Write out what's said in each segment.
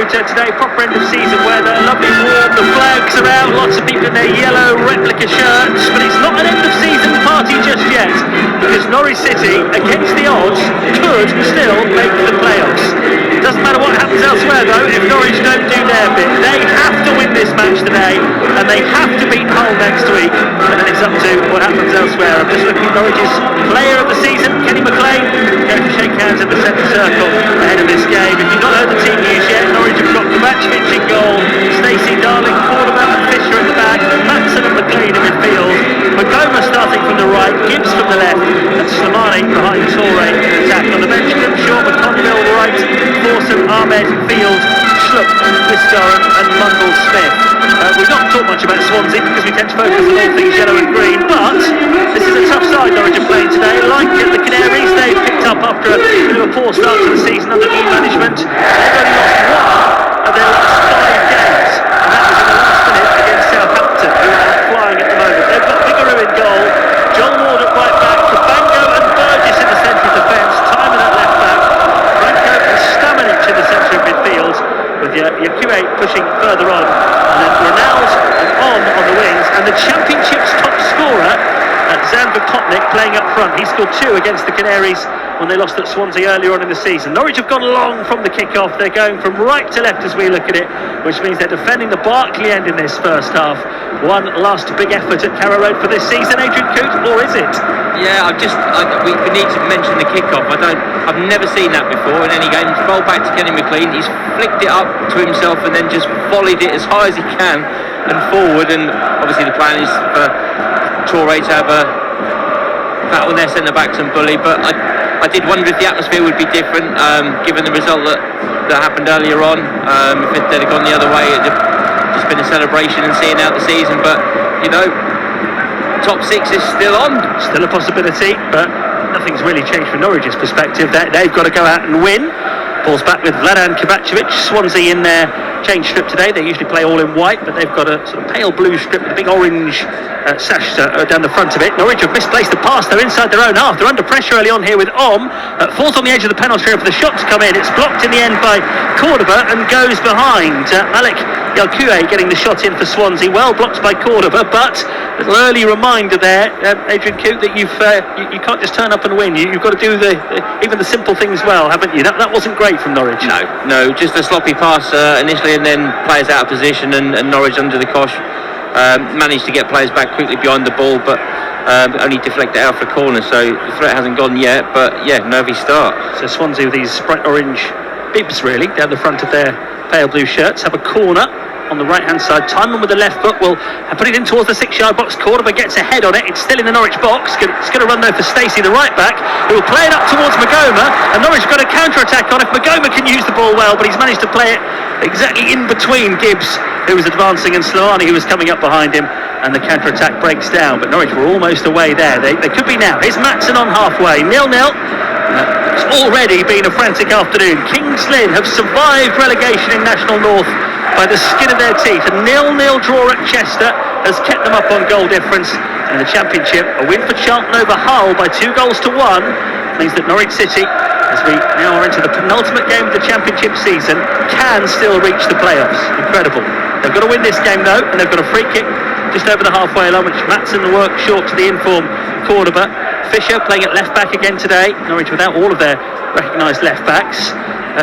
today, proper end of season weather, lovely warm, the flags are out, lots of people in their yellow replica shirts, but it's not an end of season party just yet, because Norwich City, against the odds, could still make the playoffs. It doesn't matter what happens elsewhere though, if Norwich don't do their bit. They have to win this match today, and they have to beat Hull next week, and then it's up to what happens elsewhere. I'm just looking at Norwich's player of the season, Kenny McLean, going to shake hands in the centre circle ahead of this game. If you've not heard the team news yet, Norwich have got Kovacevic in goal, Stacey, Darling, Cordoba and Fisher at the back, Matson and McLean in midfield, Magoma starting from the right, Gibbs from the left, and Slimani behind Torre in attack. On the bench, Grimshaw, McConville right, Forson, Ahmed, Field, Schlupp, Vistar and Mundell-Smith. We've not talked much about Swansea because we tend to focus on all things yellow and green, but this is a tough side Norwich are playing today. Like the Canaries, they've picked up after a bit of a poor start to the season under new management. They've only lost one of their last 5 games, and that was in the last minute against Southampton, who are flying at the moment. They've got Bigerow in goal, John Ward at right back, Cabango and Burgess in the centre of defence, Timon at left back, Franco and Stamanic in the centre of midfield, with Yakue pushing further on, and then Ronald and on the wings, and the Championship's top scorer, Zandra Kotnik, playing up front. He scored 2 against the Canaries when they lost at Swansea earlier on in the season. Norwich have gone long from the kick-off. They're going from right to left as we look at it, which means they're defending the Barclay end in this first half. One last big effort at Carrow Road for this season, Adrian Coote, or is it? Yeah, we need to mention the kick-off. I've never seen that before in any game. Roll back to Kenny McLean. He's flicked it up to himself and then just volleyed it as high as he can and forward. And obviously the plan is for Torre to have a battle on their centre-backs and bully. But I did wonder if the atmosphere would be different, given the result that happened earlier on. If they'd have gone the other way, it'd have just been a celebration and seeing out the season. But, you know, top 6 is still on. Still a possibility, but nothing's really changed from Norwich's perspective. They've got to go out and win. Ball's back with Vladan Kovacevic. Swansea in their change strip today. They usually play all in white, but they've got a sort of pale blue strip with a big orange sash down the front of it. Norwich have misplaced the pass though inside their own half. They're under pressure early on here with falls on the edge of the penalty area for the shot to come in. It's blocked in the end by Cordoba and goes behind. Alec Yakue getting the shot in for Swansea, well blocked by Cordoba, but a little early reminder there, Adrian Coote, that you can't just turn up and win. You've got to do even the simple things well, haven't you? That wasn't great from Norwich. No, just a sloppy pass initially, and then players out of position, and Norwich under the cosh. Managed to get players back quickly behind the ball, but only deflected out for a corner, so the threat hasn't gone yet. But yeah, nervy start. So Swansea with these bright orange bibs really down the front of their pale blue shirts have a corner on the right hand side. Timon with the left foot will put it in towards the 6-yard box. Cordoba gets a head on it. It's still in the Norwich box. It's going to run though for Stacey, the right back, who will play it up towards Magoma, and Norwich got a counter attack on if Magoma can use the ball well, but he's managed to play it exactly in between Gibbs, who was advancing, and Slimani, who was coming up behind him, and the counter attack breaks down. But Norwich were almost away there. They could be now. Here's Matson on halfway, 0-0. It's already been a frantic afternoon. Kings Lynn have survived relegation in National North by the skin of their teeth. A 0-0 draw at Chester has kept them up on goal difference. In the Championship, a win for Charlton over Hull by 2-1 means that Norwich City, as we now are into the penultimate game of the Championship season, can still reach the playoffs. Incredible. They've got to win this game though, and they've got a free kick just over the halfway line, which Matson worked short to the inform Cordoba. Fisher playing at left back again today. Norwich without all of their recognised left backs.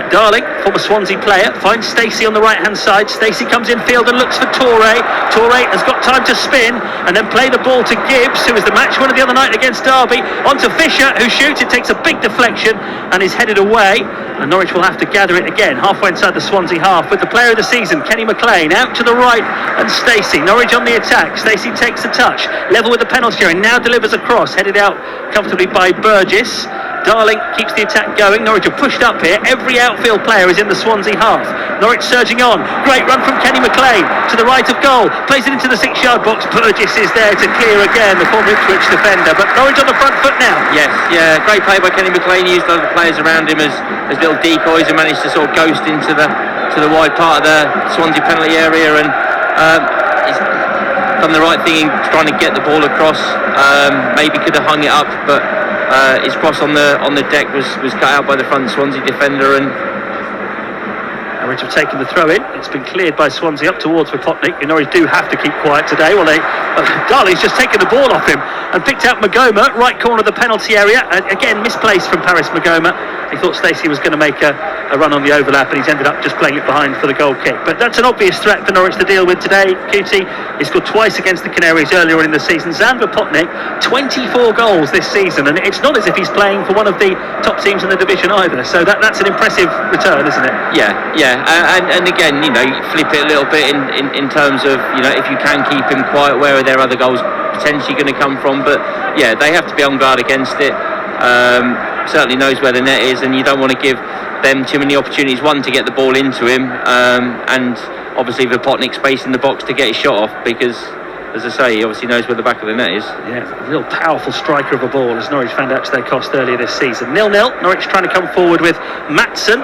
Darling, former Swansea player, finds Stacey on the right hand side. Stacey comes in field and looks for Torre. Torre has got time to spin and then play the ball to Gibbs, who was the match winner the other night against Derby. On to Fisher, who shoots. It takes a big deflection and is headed away, and Norwich will have to gather it again halfway inside the Swansea half with the player of the season, Kenny McLean, out to the right, and Stacey. Norwich on the attack. Stacey takes the touch, level with the penalty area, and now delivers a cross, headed out comfortably by Burgess. Darling keeps the attack going. Norwich are pushed up here. Every outfield player is in the Swansea half. Norwich surging on. Great run from Kenny McLean to the right of goal. Plays it into the 6-yard box. Burgess is there to clear again, the former Ipswich defender. But Norwich on the front foot now. Yes, yeah, great play by Kenny McLean. He used other players around him as little decoys and managed to sort of ghost into the wide part of the Swansea penalty area, and he's done the right thing in trying to get the ball across. Maybe could have hung it up, but his cross on the deck was cut out by the front Swansea defender, and Norwich have taken the throw in. It's been cleared by Swansea up towards Vopotnik. Norwich do have to keep quiet today. Well, Darley's just taken the ball off him and picked out Magoma, right corner of the penalty area. Again, misplaced from Paris Magoma. He thought Stacey was going to make a run on the overlap, and he's ended up just playing it behind for the goal kick. But that's an obvious threat for Norwich to deal with today. Cutie, he scored twice against the Canaries earlier on in the season. Zan Vopotnik, 24 goals this season, and it's not as if he's playing for one of the top teams in the division either. So that's an impressive return, isn't it? Yeah. And again, you flip it a little bit in terms of, if you can keep him quiet, where are their other goals potentially going to come from? But yeah, they have to be on guard against it. Certainly knows where the net is, and you don't want to give them too many opportunities, one, to get the ball into him, and obviously Vopotnik space in the box to get his shot off, because, as I say, he obviously knows where the back of the net is. Yeah, a real powerful striker of a ball, as Norwich found out to their cost earlier this season. 0-0, Norwich trying to come forward with Maatsen.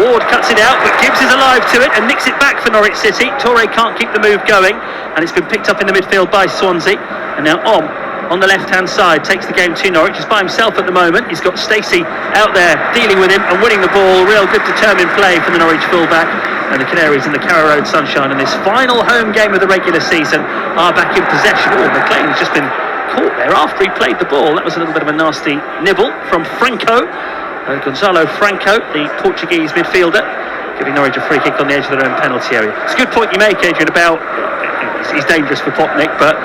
Ward cuts it out, but Gibbs is alive to it and nicks it back for Norwich City. Toure can't keep the move going, and it's been picked up in the midfield by Swansea. And now on the left-hand side, takes the game to Norwich. He's by himself at the moment. He's got Stacey out there dealing with him and winning the ball. Real good determined play from the Norwich fullback. And the Canaries in the Carrow Road sunshine in this final home game of the regular season are back in possession. McLean has just been caught there after he played the ball. That was a little bit of a nasty nibble from Franco. Gonzalo Franco, the Portuguese midfielder, giving Norwich a free kick on the edge of their own penalty area. It's a good point you make, Adrian, about he's dangerous for Vopotnik, but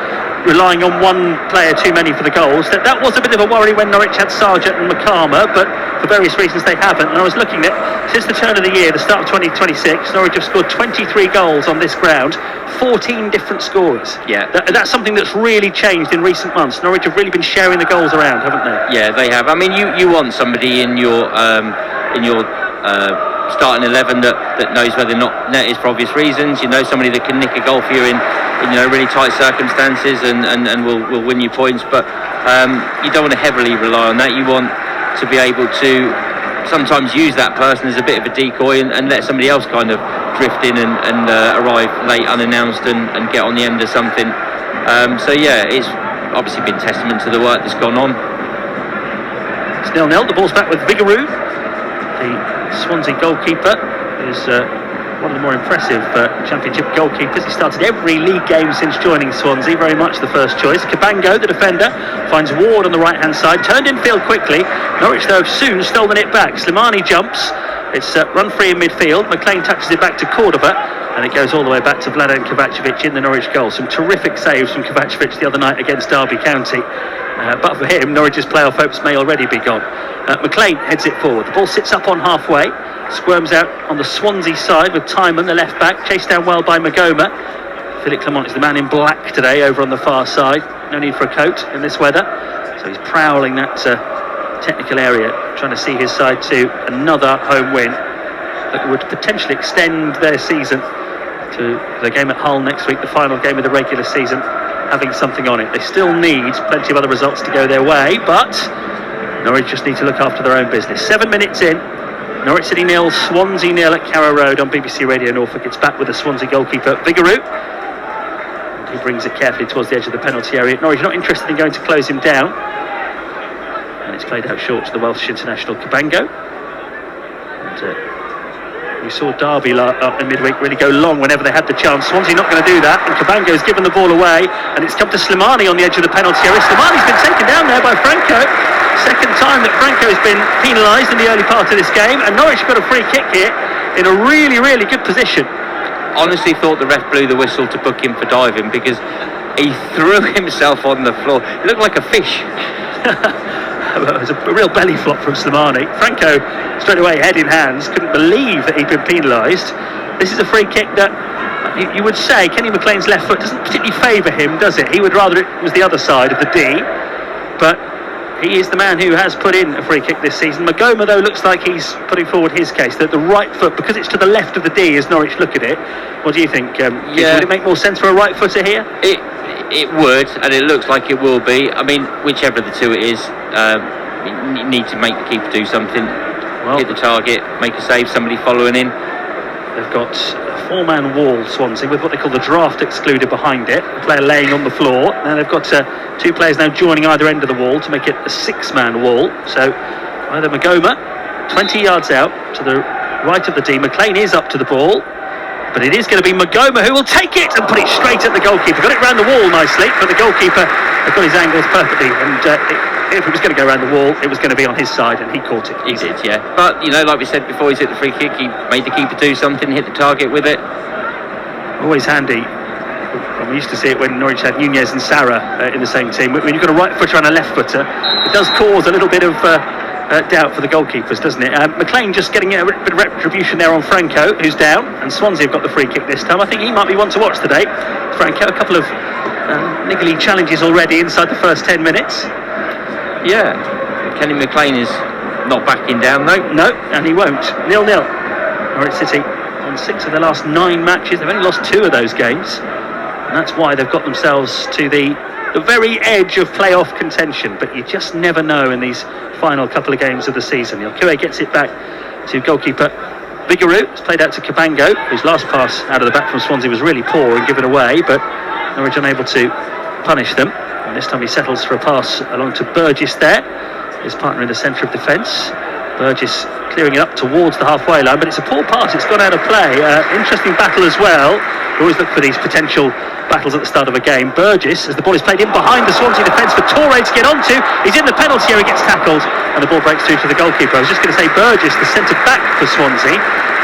relying on one player too many for the goals. That was a bit of a worry when Norwich had Sargent and Makama, but for various reasons they haven't. And I was looking at, since the turn of the year, the start of 2026, Norwich have scored 23 goals on this ground, 14 different scorers. Yeah. That's something that's really changed in recent months. Norwich have really been sharing the goals around, haven't they? Yeah, they have. I mean, you want somebody in your starting 11 that knows where the net is for obvious reasons. Somebody that can nick a goal for you in really tight circumstances and will win you points. But you don't want to heavily rely on that. You want to be able to sometimes use that person as a bit of a decoy and let somebody else kind of drift in and arrive late unannounced and get on the end of something. So yeah, it's obviously been testament to the work that's gone on. It's 0-0. The ball's back with Vigouroux. The Swansea goalkeeper is one of the more impressive championship goalkeepers. He started every league game since joining Swansea, very much the first choice. Cabango, the defender, finds Ward on the right hand side, turned in field quickly. Norwich though have soon stolen it back. Slimani jumps, it's run free in midfield. McLean touches it back to Cordoba, and it goes all the way back to Vladan Kovacevic in the Norwich goal. Some terrific saves from Kovacevic the other night against Derby County. But for him, Norwich's playoff hopes may already be gone. McLean heads it forward. The ball sits up on halfway, squirms out on the Swansea side with Timon, the left back, chased down well by Magoma. Philip Clement is the man in black today over on the far side. No need for a coat in this weather. So he's prowling that technical area, trying to see his side to another home win that would potentially extend their season to the game at Hull next week, the final game of the regular season, having something on it. They still need plenty of other results to go their way, but Norwich just need to look after their own business. 7 minutes in, Norwich City 0, Swansea 0 at Carrow Road on BBC Radio Norfolk. It's back with the Swansea goalkeeper Vigouroux. He brings it carefully towards the edge of the penalty area. Norwich not interested in going to close him down, and it's played out short to the Welsh international Cabango. And we saw Derby in midweek really go long whenever they had the chance. Swansea not going to do that, and Cabango's given the ball away, and it's come to Slimani on the edge of the penalty area. Slimani's been taken down there by Franco. Second time that Franco's been penalised in the early part of this game, and Norwich got a free kick here in a really, really good position. Honestly thought the ref blew the whistle to book him for diving, because he threw himself on the floor. It looked like a fish. It was a real belly flop from Slimani. Franco straight away head in hands, couldn't believe that he'd been penalised. This is a free kick that you would say Kenny McLean's left foot doesn't particularly favour him, does it? He would rather it was the other side of the D, but he is the man who has put in a free kick this season. Magoma though looks like he's putting forward his case that the right foot, because it's to the left of the D as Norwich look at it. What do you think? Would it make more sense for a right footer here? It would, and it looks like it will be. I mean, whichever the two it is, you need to make the keeper do something. Well, hit the target, make a save, somebody following in. They've got a four-man wall, Swansea, with what they call the draft excluded behind it. A player laying on the floor. Now they've got two players now joining either end of the wall to make it a six-man wall. So either Magoma, 20 yards out to the right of the D. McLean is up to the ball, but it is going to be Magoma who will take it and put it straight at the goalkeeper. Got it round the wall nicely, but the goalkeeper got his angles perfectly, and if it was going to go around the wall, it was going to be on his side, and he caught it. He did, yeah. But, like we said before, he's hit the free kick, he made the keeper do something, hit the target with it. Always handy. And we used to see it when Norwich had Nunez and Sarah in the same team. When you've got a right footer and a left footer, it does cause a little bit of doubt for the goalkeepers, doesn't it? McLean just getting a bit of retribution there on Franco, who's down, and Swansea have got the free kick this time. I think he might be one to watch today. Franco, a couple of niggly challenges already inside the first 10 minutes. Yeah, Kenny McLean is not backing down though. No, and he won't. 0-0. Norwich City on 6 of their last 9 matches. They've only lost 2 of those games, and that's why they've got themselves to the very edge of playoff contention. But you just never know in these final couple of games of the season. Koué gets it back to goalkeeper Vigouroux. It's played out to Cabango, whose last pass out of the back from Swansea was really poor and given away, but Norwich unable to punish them. And this time he settles for a pass along to Burgess there, his partner in the centre of defence. Burgess clearing it up towards the halfway line, but it's a poor pass, it's gone out of play. Interesting battle as well. We always look for these potential battles at the start of a game. Burgess, as the ball is played in behind the Swansea defence for Toure to get onto, he's in the penalty area, gets tackled, and the ball breaks through to the goalkeeper. I was just going to say Burgess, the centre back for Swansea,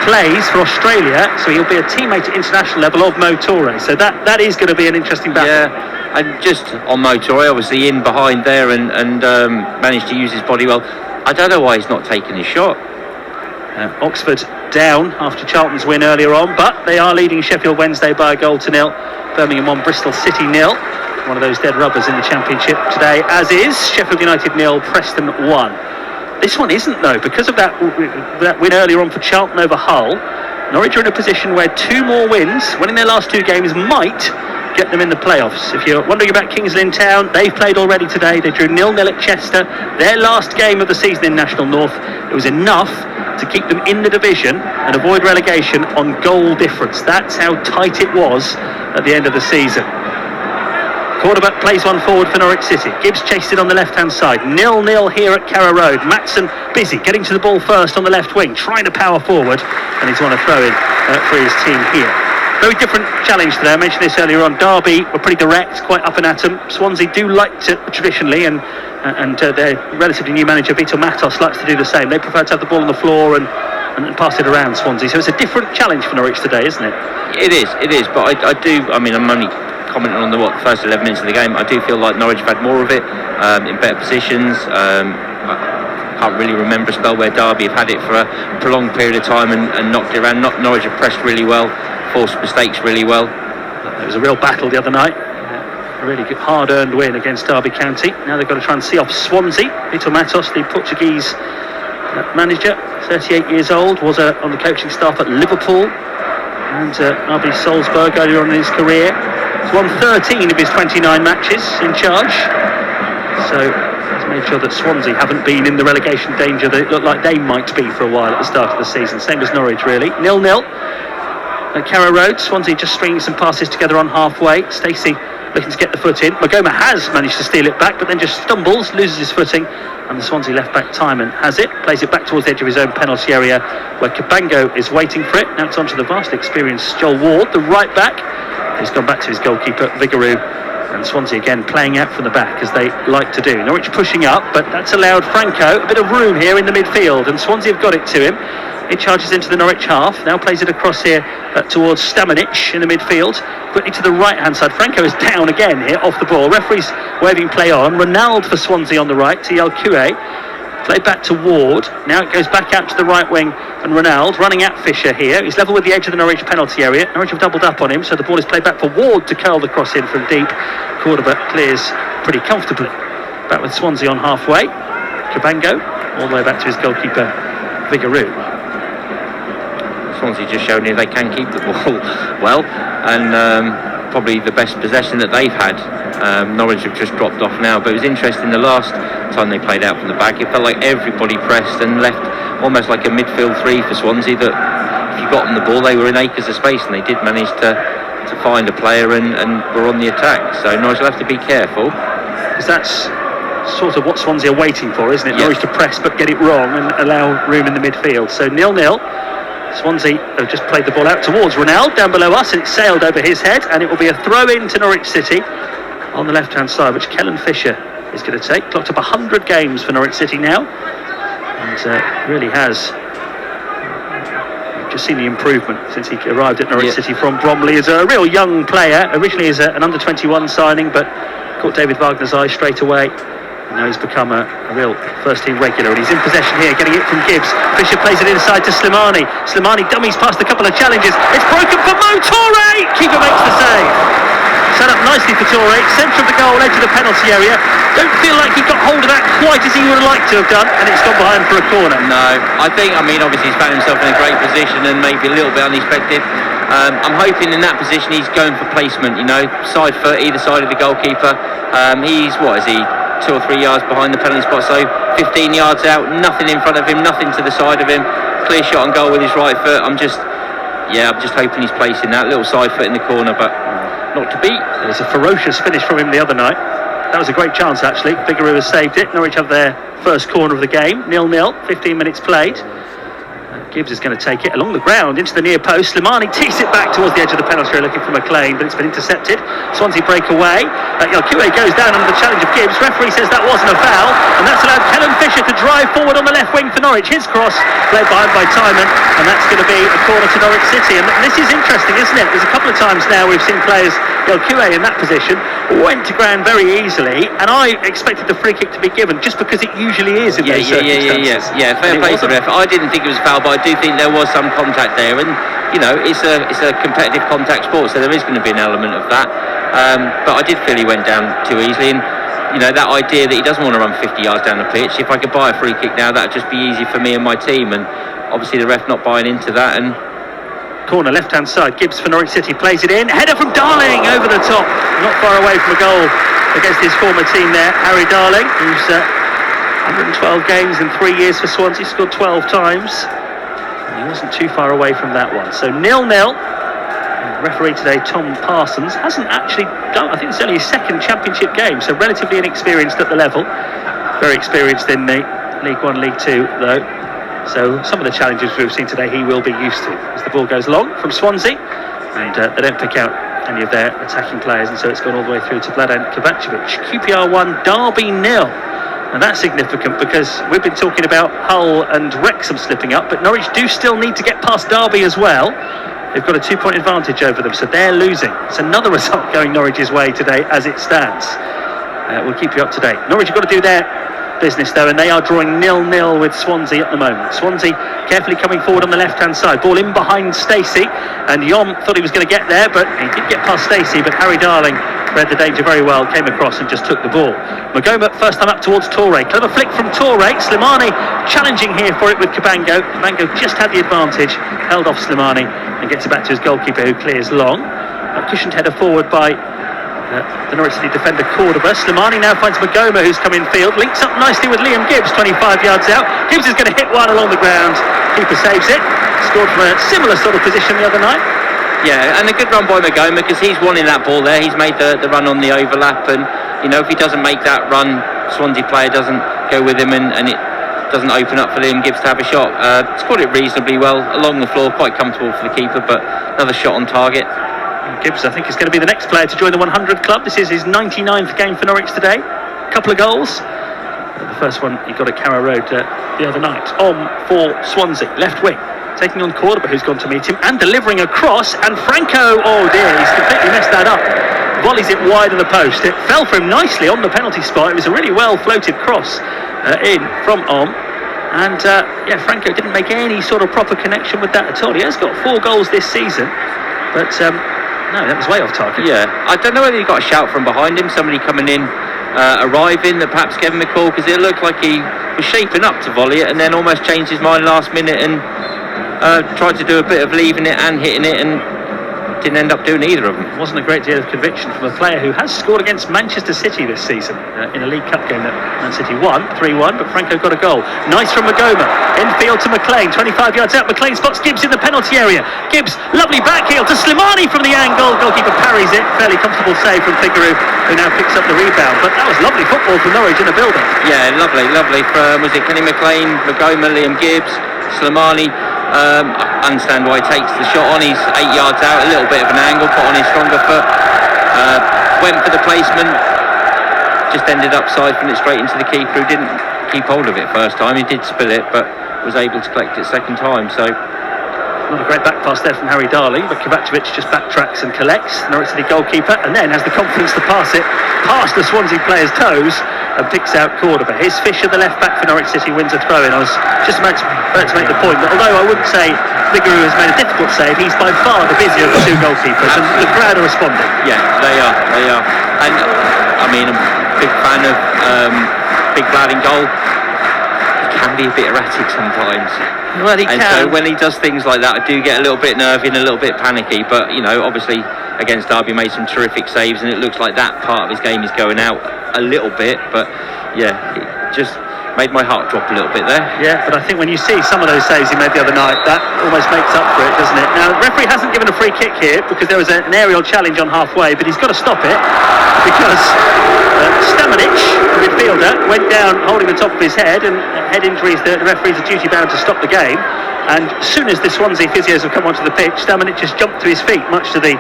plays for Australia, so he'll be a teammate at international level of Mo Toure. So that is going to be an interesting battle. Yeah, and just on Mo Toure, obviously in behind there and managed to use his body well. I don't know why he's not taking his shot. Oxford down after Charlton's win earlier on, but they are leading Sheffield Wednesday by 1-0. Birmingham 1, Bristol City 0. One of those dead rubbers in the Championship today, as is Sheffield United 0, Preston 1. This one isn't though, because of that win earlier on for Charlton over Hull. Norwich are in a position where 2 more wins, winning their last 2 games, might get them in the playoffs. If you're wondering about Kings Lynn Town, they've played already today. They drew 0-0 at Chester, their last game of the season in National North. It was enough to keep them in the division and avoid relegation on goal difference. That's how tight it was at the end of the season. Quarterback plays one forward for Norwich City. Gibbs chased it on the left-hand side. 0-0 here at Carrow Road. Matson busy, getting to the ball first on the left wing, trying to power forward, and he's won a throw-in for his team here. Very different challenge today. I mentioned this earlier on. Derby were pretty direct, quite up and at 'em. Swansea do like to traditionally, and their relatively new manager Vito Matos likes to do the same. They prefer to have the ball on the floor and pass it around Swansea. So it's a different challenge for Norwich today, isn't it? It is. But I'm only commenting on the first 11 minutes of the game. I do feel like Norwich have had more of it in better positions. I can't really remember a spell where Derby have had it for a prolonged period of time and knocked it around. Norwich have pressed really well, forced mistakes really well. It was a real battle the other night. A really good, hard-earned win against Derby County. Now they've got to try and see off Swansea. Vito Matos, the Portuguese manager, 38 years old, was on the coaching staff at Liverpool and RB Salzburg earlier on in his career. He's won 13 of his 29 matches in charge. So he's made sure that Swansea haven't been in the relegation danger that it looked like they might be for a while at the start of the season. Same as Norwich, really. 0-0 at Carrow Road. Swansea just stringing some passes together on halfway. Stacey looking to get the foot in. Magoma has managed to steal it back, but then just stumbles, loses his footing, and the Swansea left back Timon has it, plays it back towards the edge of his own penalty area where Cabango is waiting for it. Now it's on to the vastly experienced Joel Ward, the right back. He's gone back to his goalkeeper Vigouroux, and Swansea again playing out from the back as they like to do. Norwich pushing up, but that's allowed Franco a bit of room here in the midfield, and Swansea have got it to him. He charges into the Norwich half, now plays it across here towards Stamanic in the midfield, quickly to the right-hand side. Franco is down again here, off the ball. Referee's waving play on. Ronald for Swansea on the right, to Koué. Played back to Ward. Now it goes back out to the right wing, and Ronald running at Fisher here. He's level with the edge of the Norwich penalty area. Norwich have doubled up on him, so the ball is played back for Ward to curl the cross in from deep. Cordoba clears pretty comfortably. Back with Swansea on halfway. Cabango all the way back to his goalkeeper Vigouroux. Swansea just showing you they can keep the ball well, and probably the best possession that they've had. Norwich have just dropped off now, but it was interesting the last time they played out from the back. It felt like everybody pressed and left almost like a midfield three for Swansea, that if you got them the ball they were in acres of space, and they did manage to find a player and were on the attack. So Norwich will have to be careful, because that's sort of what Swansea are waiting for, isn't it? Yeah. Norwich to press but get it wrong and allow room in the midfield. So 0-0. Swansea have just played the ball out towards Ronald down below us, and it sailed over his head, and it will be a throw in to Norwich City on the left hand side, which Kellen Fisher is going to take. Clocked up 100 games for Norwich City now, and really has just seen the improvement since he arrived at Norwich City from Bromley as a real young player, originally as an under-21 signing, but caught David Wagner's eye straight away. And now he's become a real first-team regular, and he's in possession here, getting it from Gibbs. Fisher plays it inside to Slimani. Slimani dummies past a couple of challenges. It's broken for Mo Toure. Keeper makes the save. Set up nicely for Toure, centre of the goal, edge of the penalty area. Don't feel like he got hold of that quite as he would have liked to have done, and it's gone behind for a corner. No, I mean, obviously he's found himself in a great position and maybe a little bit unexpected. I'm hoping in that position he's going for placement, side foot, either side of the goalkeeper. He's, 2 or 3 yards behind the penalty spot, so 15 yards out, nothing in front of him, nothing to the side of him. Clear shot on goal with his right foot. I'm just hoping he's placing that little side foot in the corner, but not to beat. It was a ferocious finish from him the other night. That was a great chance, actually. Figueroa has saved it. Norwich have their first corner of the game, 0-0, 15 minutes played. Gibbs is going to take it along the ground into the near post. Slimani tees it back towards the edge of the penalty area, looking for McLean, but it's been intercepted. Swansea break away. Yalkue goes down under the challenge of Gibbs. Referee says that wasn't a foul, and that's allowed Kellen Fisher to drive forward on the left wing for Norwich. His cross played behind by Timon, and that's going to be a corner to Norwich City. And this is interesting, isn't it? There's a couple of times now we've seen players, Yalkue in that position, went to ground very easily, and I expected the free kick to be given just because it usually is in those circumstances. Yeah, fair play to the ref. I didn't think it was a foul, but I do think there was some contact there, and it's a competitive contact sport, so there is going to be an element of that. But I did feel he went down too easily, and that idea that he doesn't want to run 50 yards down the pitch. If I could buy a free kick now, that would just be easy for me and my team, and obviously the ref not buying into that. And corner left hand side, Gibbs for Norwich City plays it in, header from Darling over the top, not far away from a goal against his former team there, Harry Darling, who's 112 games in 3 years for Swansea, scored 12 times. He wasn't too far away from that one. So 0-0. The referee today, Tom Parsons, hasn't actually done, I think it's only his second championship game, so relatively inexperienced at the level. Very experienced in the League 1, League 2 though. So some of the challenges we've seen today he will be used to as the ball goes long from Swansea, and they don't pick out any of their attacking players, and so it's gone all the way through to Vladan Kovacevic. QPR 1, Derby 0. And that's significant because we've been talking about Hull and Wrexham slipping up, but Norwich do still need to get past Derby as well. They've got a 2-point advantage over them, so they're losing. It's another result going Norwich's way today as it stands. We'll keep you up to date. Norwich have got to do their business though, and they are drawing 0-0 with Swansea at the moment. Swansea carefully coming forward on the left hand side, ball in behind Stacey, and Yom thought he was going to get there, but he did get past Stacey, but Harry Darling read the danger very well, came across and just took the ball. Magoma first time up towards Toure, clever flick from Toure. Slimani challenging here for it with Cabango. Cabango just had the advantage, held off Slimani and gets it back to his goalkeeper, who clears long. A cushioned header forward by the Norwich City defender Cordoba. Slimani now finds Magoma, who's come in field, links up nicely with Liam Gibbs, 25 yards out. Gibbs is going to hit one along the ground, keeper saves it. Scored from a similar sort of position the other night. Yeah, and a good run by Magoma, because he's wanting that ball there. He's made the run on the overlap, and if he doesn't make that run, Swansea player doesn't go with him, and it doesn't open up for Liam Gibbs to have a shot. Scored it reasonably well along the floor, quite comfortable for the keeper, but another shot on target. Gibbs, I think, is going to be the next player to join the 100 club. This is his 99th game for Norwich today. A couple of goals. The first one he got at Carrow Road the other night. On for Swansea, left wing, taking on Cordoba, who's gone to meet him and delivering a cross. And Franco, oh dear, he's completely messed that up. Volleys it wide of the post. It fell for him nicely on the penalty spot. It was a really well floated cross in from Om. And Franco didn't make any sort of proper connection with that at all. He has got 4 goals this season, but no, that was way off target. Yeah, I don't know whether he got a shout from behind him, somebody coming in, arriving, that perhaps Kevin McCall, because it looked like he was shaping up to volley it and then almost changed his mind last minute and tried to do a bit of leaving it and hitting it, and didn't end up doing either of them. Wasn't a great deal of conviction from a player who has scored against Manchester City this season in a League Cup game that Man City won 3-1, but Franco got a goal. Nice from Magoma, infield to McLean, 25 yards out. McLean spots Gibbs in the penalty area. Gibbs, lovely backheel to Slimani from the angle. Goalkeeper parries it, fairly comfortable save from Figueroa, who now picks up the rebound. But that was lovely football from Norwich in the build-up. Yeah, lovely from, was it Kenny McLean, Magoma, Liam Gibbs, Slimani. I understand why he takes the shot on. He's 8 yards out, a little bit of an angle, put on his stronger foot. Went for the placement, just ended up siphoning it straight into the keeper, who didn't keep hold of it first time. He did spill it, but was able to collect it second time. So not a great back pass there from Harry Darling, but Kovacevic just backtracks and collects, Norwich City goalkeeper, and then has the confidence to pass it past the Swansea player's toes and picks out Cordoba. Here's Fisher, the left back for Norwich City, wins a throw in. I was just about to make the point that although I wouldn't say Vigouroux has made a difficult save, he's by far the busier of the two goalkeepers, and the crowd are responding. Yeah, they are. And I mean, I'm a big fan of big lad in goal. He can be a bit erratic sometimes. Well, he and can. So when he does things like that, I do get a little bit nervy and a little bit panicky. But you know, obviously against Derby, made some terrific saves, and it looks like that part of his game is going out a little bit. But yeah, it just made my heart drop a little bit there. Yeah, but I think when you see some of those saves he made the other night, that almost makes up for it, doesn't it? Now, the referee hasn't given a free kick here because there was an aerial challenge on halfway, but he's got to stop it because Stamanic, the midfielder, went down holding the top of his head, and head injuries, the referees are duty bound to stop the game. And as soon as the Swansea physios have come onto the pitch, Stamanic just jumped to his feet, much to the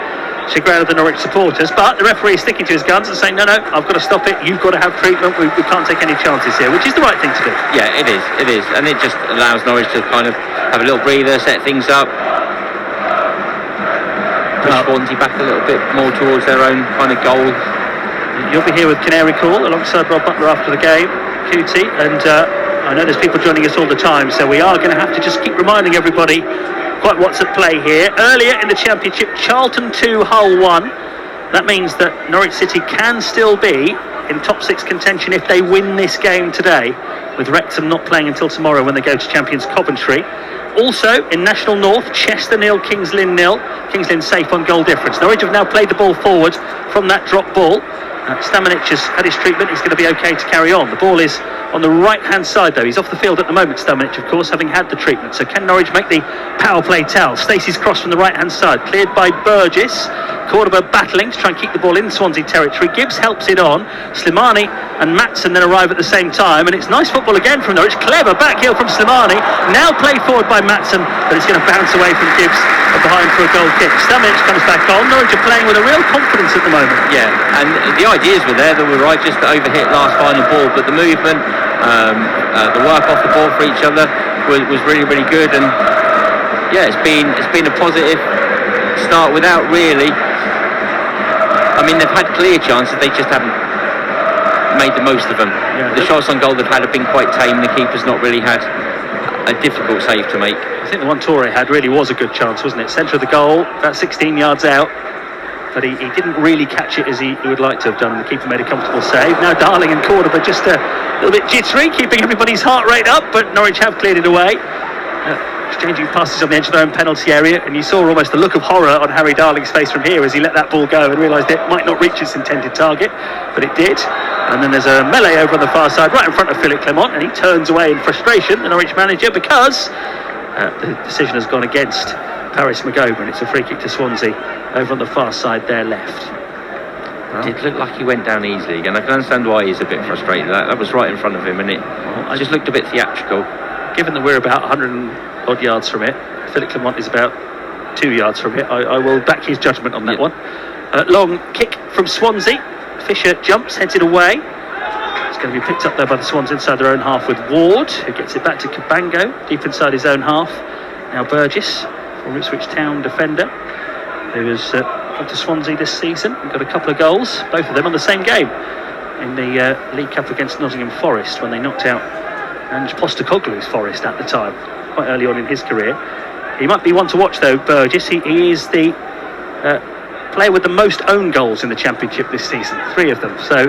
chagrin of the Norwich supporters, but the referee is sticking to his guns and saying, no, I've got to stop it, you've got to have treatment, we can't take any chances here, which is the right thing to do. Yeah, it is, and it just allows Norwich to kind of have a little breather, set things up, push Swansea back a little bit more towards their own kind of goal. You'll be here with Canary Call alongside Rob Butler after the game, QT, and I know there's people joining us all the time, so we are going to have to just keep reminding everybody quite what's at play here. Earlier in the Championship, Charlton 2, Hull 1. That means that Norwich City can still be in top 6 contention if they win this game today, with Wrexham not playing until tomorrow when they go to champions Coventry. Also in National North, Chester 0, Kings Lynn 0. Kings Lynn safe on goal difference. Norwich have now played the ball forward from that drop ball. Stamanic has had his treatment, he's going to be okay to carry on. The ball is on the right hand side though, he's off the field at the moment, Stamanic of course, having had the treatment. So can Norwich make the power play towel? Stacey's cross from the right hand side, cleared by Burgess. Cordoba battling to try and keep the ball in Swansea territory. Gibbs helps it on. Slimani and Matson then arrive at the same time, and it's nice football again from Norwich. Clever back heel from Slimani, now played forward by Matson, but it's going to bounce away from Gibbs and behind for a goal kick. Stamanic comes back on. Norwich are playing with a real confidence at the moment. Yeah, and the ideas were there, they were right, just to overhit last final ball, but the movement, the work off the ball for each other was really, really good. And yeah, it's been a positive start without really, I mean, they've had clear chances, they just haven't made the most of them. Yeah. The shots on goal they've had have been quite tame. The keeper's not really had a difficult save to make. I think the one Torre had really was a good chance, wasn't it? Centre of the goal, about 16 yards out, but he didn't really catch it as he would like to have done. The keeper made a comfortable save. Now Darling and Cordoba just a little bit jittery, keeping everybody's heart rate up, but Norwich have cleared it away. Exchanging passes on the edge of their own penalty area, and you saw almost the look of horror on Harry Darling's face from here as he let that ball go and realised it might not reach its intended target, but it did. And then there's a melee over on the far side right in front of Philip Clement, and he turns away in frustration, the Norwich manager, because the decision has gone against Paris McGowan. It's a free kick to Swansea over on the far side there left. Well, it did look like he went down easily, and I can understand why he's a bit frustrated. That was right in front of him, and it just looked a bit theatrical. Given that we're about 100 and odd yards from it, Philip Clement is about 2 yards from it, I will back his judgment on that one. Long kick from Swansea. Fisher jumps, heads it away. It's going to be picked up there by the Swans inside their own half with Ward, who gets it back to Cabango, deep inside his own half. Now Burgess, former Ipswich Town defender, who has come to Swansea this season and got a couple of goals, both of them on the same game in the League Cup against Nottingham Forest when they knocked out Ange Postecoglou's Forest at the time, quite early on in his career. He might be one to watch though, Burgess. He is the player with the most own goals in the Championship this season, 3 of them. So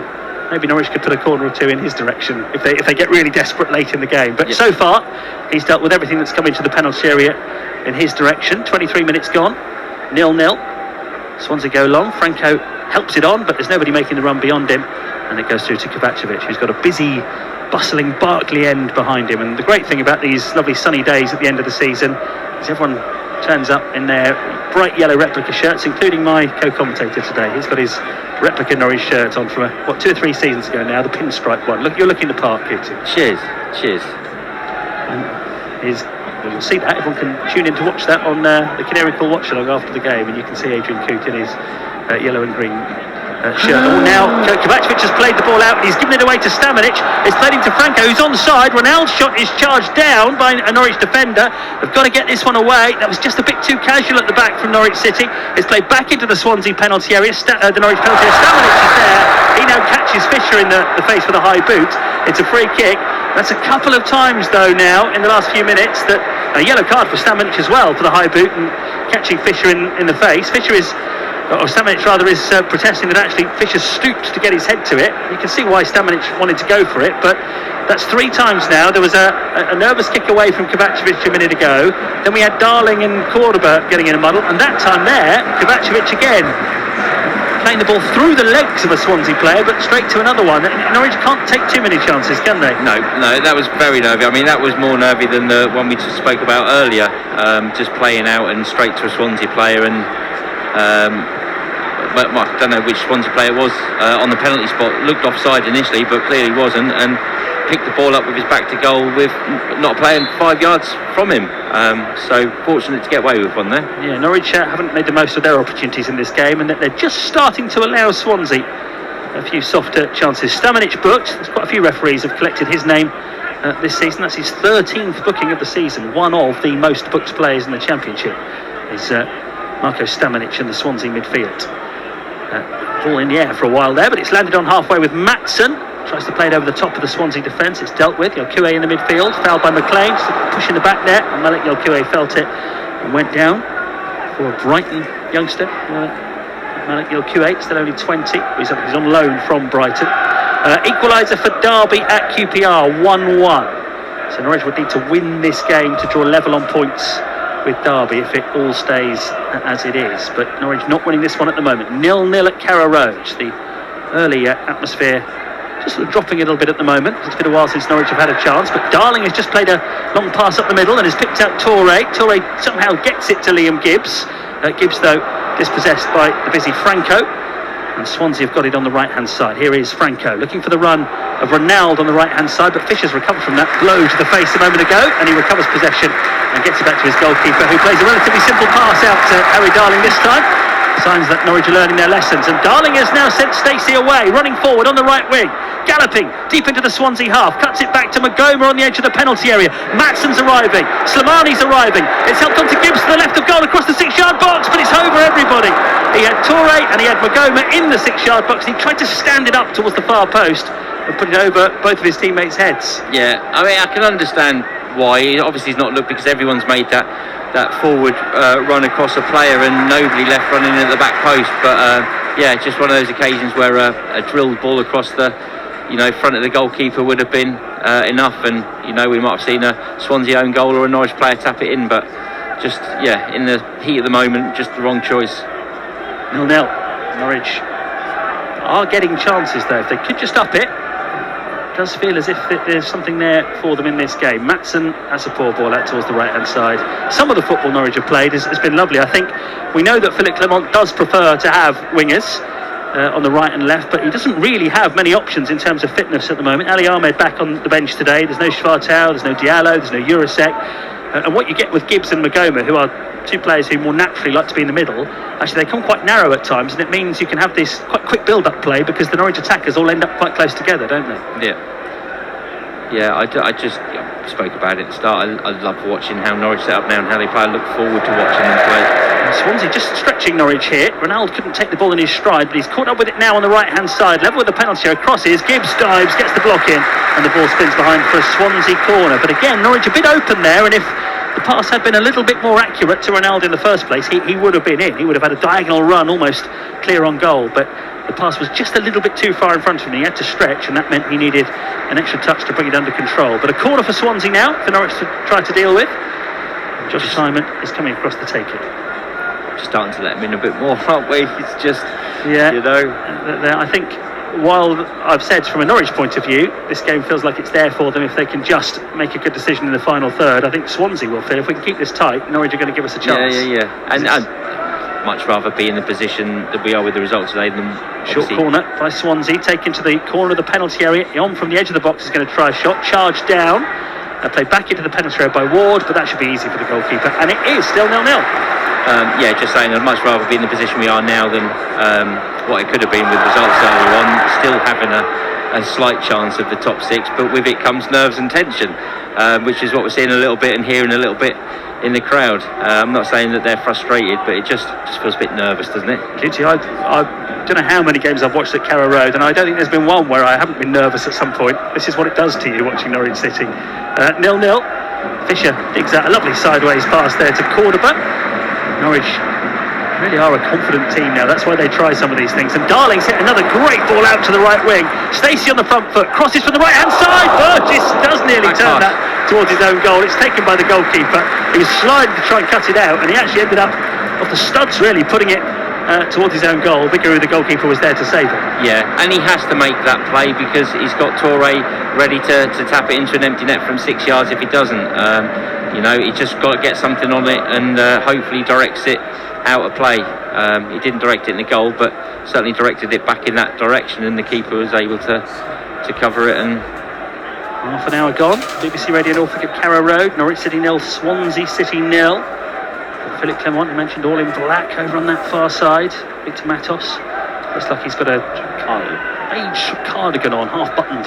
maybe Norwich could put a corner or 2 in his direction if they get really desperate late in the game. But so far, he's dealt with everything that's come into the penalty area in his direction. 23 minutes gone, 0-0. Swansea go long. Franco helps it on, but there's nobody making the run beyond him, and it goes through to Kovacevic, who's got a busy, bustling Barclay end behind him. And the great thing about these lovely sunny days at the end of the season is everyone turns up in their bright yellow replica shirts, including my co-commentator today. He's got his replica Norwich shirt on from 2 or 3 seasons ago now, the pinstripe one. Look, you're looking the part, Kitty. Cheers. And his you'll see that. Everyone can tune in to watch that on the Canary Call watch along after the game, and you can see Adrian Coote in his yellow and green shirt. Oh, now Kovacevic has played the ball out and he's given it away to Stamanic. It's played into Franco, who's onside. Ronaldo's shot is charged down by a Norwich defender. They've got to get this one away. That was just a bit too casual at the back from Norwich City. It's played back into the Swansea penalty area. The Norwich penalty area. Stamanic is there. He now catches Fisher in the face with a high boot. It's a free kick. That's a couple of times though now in the last few minutes that a yellow card for Stamanic as well for the high boot and catching Fisher in the face. Stamanic rather is protesting that actually Fisher stooped to get his head to it. You can see why Stamanic wanted to go for it, but that's 3 times now. There was a nervous kick away from Kovacevic a minute ago. Then we had Darling and Cordoba getting in a muddle, and that time there, Kovacevic again playing the ball through the legs of a Swansea player, but straight to another one. Norwich can't take too many chances, can they? No, that was very nervy. I mean, that was more nervy than the one we just spoke about earlier. Just playing out and straight to a Swansea player, and but I don't know which Swansea player it was on the penalty spot. Looked offside initially, but clearly wasn't, and picked the ball up with his back to goal with not playing 5 yards from him. So fortunate to get away with one there. Yeah, Norwich haven't made the most of their opportunities in this game, and that they're just starting to allow Swansea a few softer chances. Stamanic booked. There's quite a few referees have collected his name this season. That's his 13th booking of the season. One of the most booked players in the Championship is Marco Stamanic in the Swansea midfield. Ball in the air for a while there, but it's landed on halfway with Maatsen. Tries to play it over the top of the Swansea defence. It's dealt with. Yolkue in the midfield, fouled by McLean, pushing the back net, and Malik Yolkue felt it and went down for a Brighton youngster. Malik Yolkue, still only 20. He's on loan from Brighton. Equaliser for Derby at QPR, 1-1. So Norwich would need to win this game to draw level on points with Derby if it all stays as it is. But Norwich not winning this one at the moment. 0-0 at Carrow Road. The early atmosphere just sort of dropping a little bit at the moment. It's been a while since Norwich have had a chance, but Darling has just played a long pass up the middle and has picked out Toure. Toure somehow gets it to Liam Gibbs. Gibbs, though, dispossessed by the busy Franco. And Swansea have got it on the right-hand side. Here is Franco looking for the run of Ronaldo on the right-hand side, but Fisher's recovered from that blow to the face a moment ago, and he recovers possession and gets it back to his goalkeeper, who plays a relatively simple pass out to Harry Darling this time. Signs that Norwich are learning their lessons, and Darling has now sent Stacey away, running forward on the right wing, galloping deep into the Swansea half, cuts it back to Magoma on the edge of the penalty area. Maatsen's arriving, Slimani's arriving, it's helped on to Gibbs to the left of goal across the 6-yard box, but it's over everybody. He had Toure and he had Magoma in the 6-yard box, and he tried to stand it up towards the far post and put it over both of his teammates' heads. Yeah, I mean, I can understand why. Obviously he's not looked, because everyone's made that forward run across a player and nobody left running at the back post, but yeah, just one of those occasions where a drilled ball across the front of the goalkeeper would have been enough, and we might have seen a Swansea own goal or a Norwich player tap it in, but just in the heat of the moment, just the wrong choice. 0-0. Norwich are getting chances though. If they could just up it, does feel as if there's something there for them in this game. Maatsen has a poor ball out towards the right hand side. Some of the football Norwich have played has been lovely. I think we know that Philippe Clement does prefer to have wingers on the right and left, but he doesn't really have many options in terms of fitness at the moment. Ali Ahmed back on the bench today. There's no Schwartau, there's no Diallo, there's no Jurasek, and what you get with Gibbs and Magoma, who are two players who more naturally like to be in the middle, actually they come quite narrow at times, and it means you can have this quite quick build-up play, because the Norwich attackers all end up quite close together, don't they? Yeah, I just spoke about it at the start. I love watching how Norwich set up now and how they play. I look forward to watching them play. Swansea just stretching Norwich here. Ronaldo couldn't take the ball in his stride, but he's caught up with it now on the right-hand side. Level with the penalty area, crosses, Gibbs dives, gets the block in, and the ball spins behind for a Swansea corner. But again, Norwich a bit open there, and if the pass had been a little bit more accurate to Ronaldo in the first place, he would have been in. He would have had a diagonal run almost clear on goal, but the pass was just a little bit too far in front of him. He had to stretch, and that meant he needed an extra touch to bring it under control. But a corner for Swansea now for Norwich to try to deal with. Josh Simon is coming across to take it. Starting to let him in a bit more, aren't we? It's just, I think while I've said from a Norwich point of view, this game feels like it's there for them if they can just make a good decision in the final third. I think Swansea will feel if we can keep this tight, Norwich are going to give us a chance. And much rather be in the position that we are with the results today than short corner by Swansea, taken to the corner of the penalty area. On from the edge of the box is going to try a shot, charged down Played back into the penalty area by Ward, but that should be easy for the goalkeeper, and it is still 0-0. Yeah, just saying, I'd much rather be in the position we are now than what it could have been with results earlier on. Still having a slight chance of the top 6, but with it comes nerves and tension, which is what we're seeing a little bit and hearing a little bit in the crowd. I'm not saying that they're frustrated, but it just feels a bit nervous, doesn't it? Giddy, I don't know how many games I've watched at Carrow Road, and I don't think there's been one where I haven't been nervous at some point. This is what it does to you watching Norwich City. 0-0. Fisher digs out a lovely sideways pass there to Cordoba. Norwich really are a confident team now. That's why they try some of these things. And Darling's hit another great ball out to the right wing. Stacey on the front foot, crosses from the right hand side. Burgess does nearly turn that towards his own goal. It's taken by the goalkeeper. He was sliding to try and cut it out, and he actually ended up off the studs, really putting it towards his own goal. Vicaru, the goalkeeper, was there to save it. Yeah, and he has to make that play because he's got Torre ready to tap it into an empty net from 6 yards if he doesn't. You know, he just got to get something on it and hopefully directs it out of play. He didn't direct it in the goal, but certainly directed it back in that direction, and the keeper was able to cover it. And half an hour gone. BBC Radio Norfolk at Carrow Road. Norwich City 0, Swansea City 0. Philip Clement, I mentioned, all in black over on that far side. Victor Matos looks like he's got a beige cardigan on, half buttoned.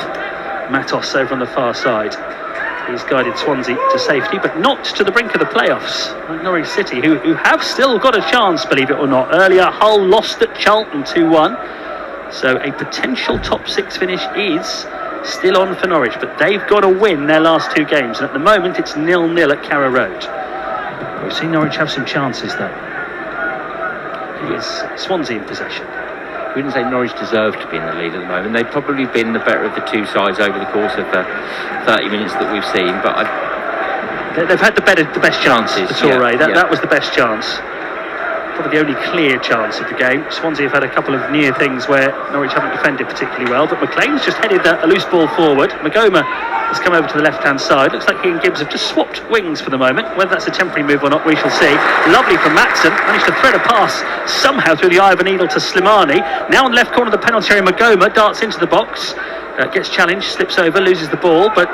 Matos over on the far side. He's guided Swansea to safety, but not to the brink of the playoffs, like Norwich City, who have still got a chance, believe it or not. Earlier, Hull lost at Charlton 2-1, so a potential top 6 finish is still on for Norwich, but they've got to win their last 2 games, and at the moment it's 0-0 at Carrow Road. We've seen Norwich have some chances, though. It is Swansea in possession. We wouldn't say Norwich deserve to be in the lead at the moment. They've probably been the better of the 2 sides over the course of the 30 minutes that we've seen, but they've had the best chances for Torre. That was the best chance. Probably the only clear chance of the game. Swansea have had a couple of near things where Norwich haven't defended particularly well, but McLean's just headed a loose ball forward. Magoma has come over to the left-hand side. Looks like he and Gibbs have just swapped wings for the moment. Whether that's a temporary move or not, we shall see. Lovely from Matson. Managed to thread a pass somehow through the eye of a needle to Slimani. Now on the left corner of the penalty area, Magoma darts into the box. Gets challenged, slips over, loses the ball, but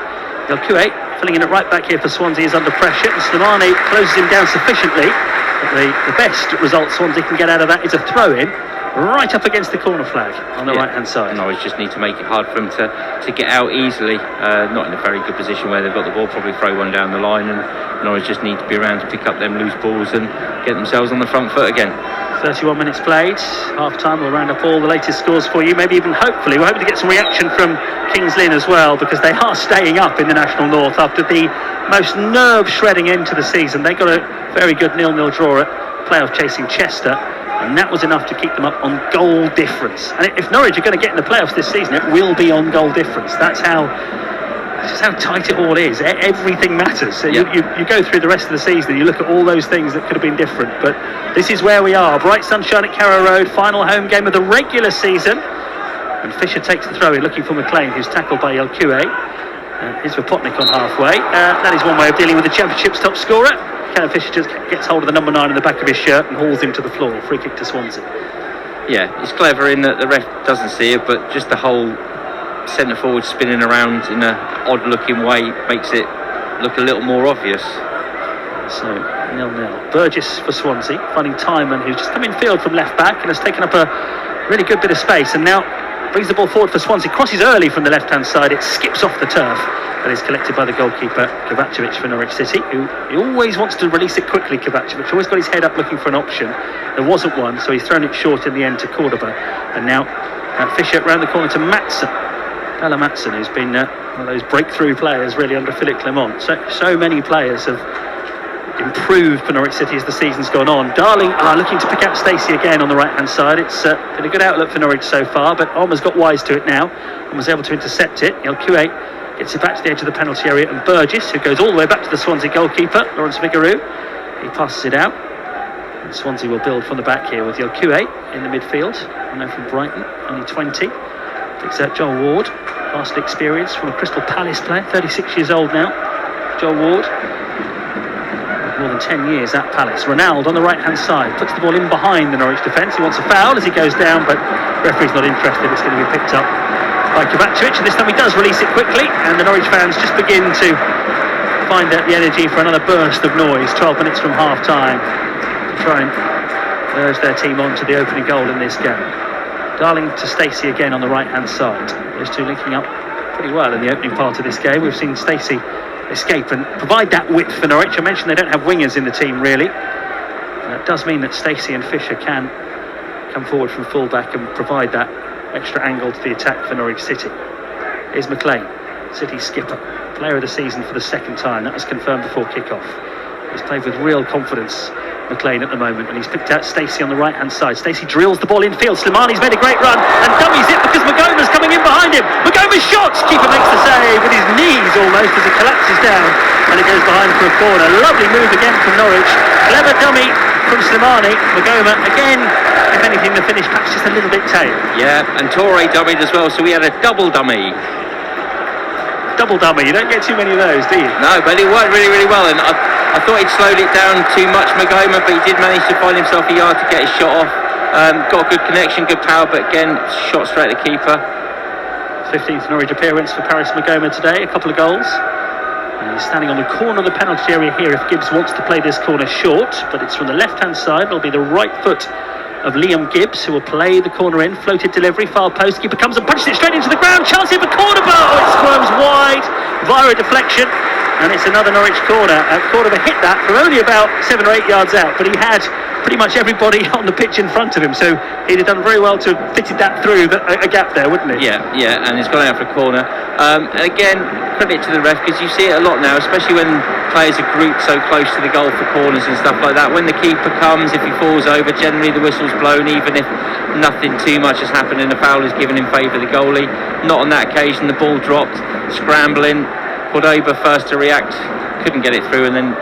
Yelkue, filling in at right back here for Swansea, is under pressure, and Slimani closes him down sufficiently. But the best result Swansea can get out of that is a throw-in right up against the corner flag on the right-hand side. Norwich just need to make it hard for them to get out easily. Not in a very good position where they've got the ball, probably throw one down the line, and Norwich just need to be around to pick up them loose balls and get themselves on the front foot again. 31 minutes played, half-time. We'll round up all the latest scores for you, maybe even hopefully. We're hoping to get some reaction from Kings Lynn as well, because they are staying up in the National North after the most nerve-shredding end to the season. They got a very good 0-0 draw at playoff chasing Chester, and that was enough to keep them up on goal difference. And if Norwich are going to get in the playoffs this season, it will be on goal difference. That's just how tight it all is. Everything matters. So you go through the rest of the season and you look at all those things that could have been different, but this is where we are. Bright sunshine at Carrow Road, final home game of the regular season, and Fisher takes the throw in looking for McLean, who's tackled by Yelkue. Here's Vopotnik on halfway. That is one way of dealing with the Championship's top scorer. Callum Fisher just gets hold of the number 9 in the back of his shirt and hauls him to the floor. Free kick to Swansea. Yeah, it's clever in that the ref doesn't see it, but just the whole centre forward spinning around in an odd looking way makes it look a little more obvious. So 0-0. Burgess for Swansea, finding Timon, who's just come in field from left back and has taken up a really good bit of space, and now brings the ball forward for Swansea. Crosses early from the left hand side. It skips off the turf and is collected by the goalkeeper Kovacevic for Norwich City, who he always wants to release it quickly. Kovacevic always got his head up looking for an option. There wasn't one, so he's thrown it short in the end to Cordoba. And now Fisher round the corner to Matson. Bella Matson, who's been one of those breakthrough players really under Philip Clement. So many players have improved for Norwich City as the season's gone on. Darling looking to pick out Stacey again on the right hand side. It's been a good outlook for Norwich so far, but Olmer's got wise to it now and was able to intercept it. Yelkue gets it back to the edge of the penalty area, and Burgess, who goes all the way back to the Swansea goalkeeper, Lawrence Vicaru, he passes it out. And Swansea will build from the back here with Yelkue in the midfield. I know from Brighton, only 20. Picks out Joel Ward, vastly experienced from a Crystal Palace player, 36 years old now. Joel Ward, more than 10 years at Palace. Ronaldo on the right hand side puts the ball in behind the Norwich defence. He wants a foul as he goes down, but the referee's not interested. It's going to be picked up by Kovacevic, and this time he does release it quickly, and the Norwich fans just begin to find the energy for another burst of noise. 12 minutes from half time to try and urge their team on to the opening goal in this game. Darling to Stacey again on the right hand side. Those two linking up pretty well in the opening part of this game. We've seen Stacey escape and provide that width for Norwich. I mentioned they don't have wingers in the team really. That does mean that Stacey and Fisher can come forward from full-back and provide that extra angle to the attack for Norwich City. Here's McLean, City's skipper, player of the season for the second time. That was confirmed before kick-off. He's played with real confidence, McLean, at the moment, and he's picked out Stacey on the right-hand side. Stacey drills the ball infield. Slimani's made a great run and dummies it because Magoma's coming in behind him. Magoma's shot! Keeper makes the save with his knees almost as it collapses down, and it goes behind for a corner. Lovely move again from Norwich. Clever dummy from Slimani. Magoma again, if anything, the finish perhaps just a little bit tame. Yeah, and Torre dummied as well, so we had a double dummy. Double dummy, you don't get too many of those, do you? No, but it worked really, really well, and I thought he'd slowed it down too much, Magoma, but he did manage to find himself a yard to get his shot off. Got a good connection, good power, but again, shot straight at the keeper. 15th Norwich appearance for Paris Magoma today, a couple of goals. And he's standing on the corner of the penalty area here if Gibbs wants to play this corner short, but it's from the left-hand side. It'll be the right foot of Liam Gibbs who will play the corner in. Floated delivery, far post, keeper comes and punches it straight into the ground. Chance here for corner, but it squirms wide via a deflection, and it's another Norwich corner. Cordoba hit that from only about 7 or 8 yards out, but he had pretty much everybody on the pitch in front of him, so he'd have done very well to have fitted that through a gap there, wouldn't he? Yeah, and it's gone out for a corner. And again, credit to the ref, because you see it a lot now, especially when players are grouped so close to the goal for corners and stuff like that. When the keeper comes, if he falls over, generally the whistle's blown, even if nothing too much has happened and a foul is given in favour of the goalie. Not on that occasion. The ball dropped, scrambling. Cordoba first to react, couldn't get it through, and then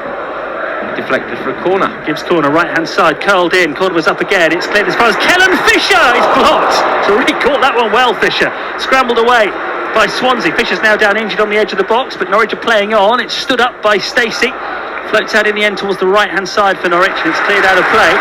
deflected for a corner. Gibbs corner, right hand side, curled in. Cordoba's up again. It's cleared as far as Kellen Fisher is blocked. So really caught that one well, Fisher. Scrambled away by Swansea. Fisher's now down injured on the edge of the box, but Norwich are playing on. It's stood up by Stacey. Floats out in the end towards the right hand side for Norwich, and it's cleared out of play.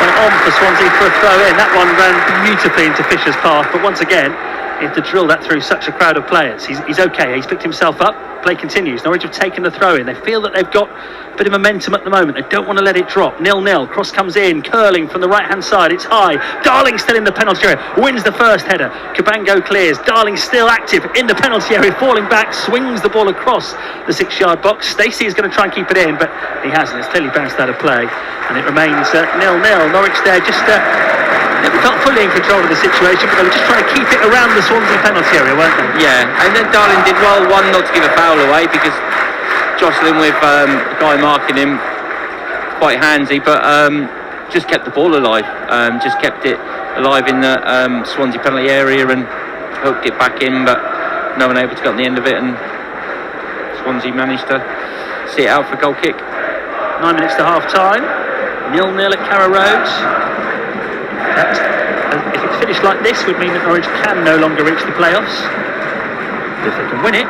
Went on for Swansea for a throw in. That one ran beautifully into Fisher's path, but once again, he had to drill that through such a crowd of players. He's okay. He's picked himself up. Play continues. Norwich have taken the throw in. They feel that they've got a bit of momentum at the moment. They don't want to let it drop. 0-0. Cross comes in, curling from the right hand side. It's high. Darling still in the penalty area. Wins the first header. Cabango clears. Darling still active in the penalty area. Falling back, swings the ball across the 6-yard box. Stacey is going to try and keep it in, but he hasn't. It's clearly bounced out of play, and it remains 0-0. Norwich there just never felt fully in control of the situation, but they were just trying to keep it around the Swansea penalty area, weren't they? Yeah, and then Darling did well, one, not to give a foul away, because jostling with a guy marking him, quite handsy, but just kept the ball alive, just kept it alive in the Swansea penalty area and hooked it back in, but no one able to get on the end of it, and Swansea managed to see it out for a goal kick. 9 minutes to half time, 0-0 at Carrow Road. If it's finished like this, would mean that Norwich can no longer reach the playoffs. If they can win it,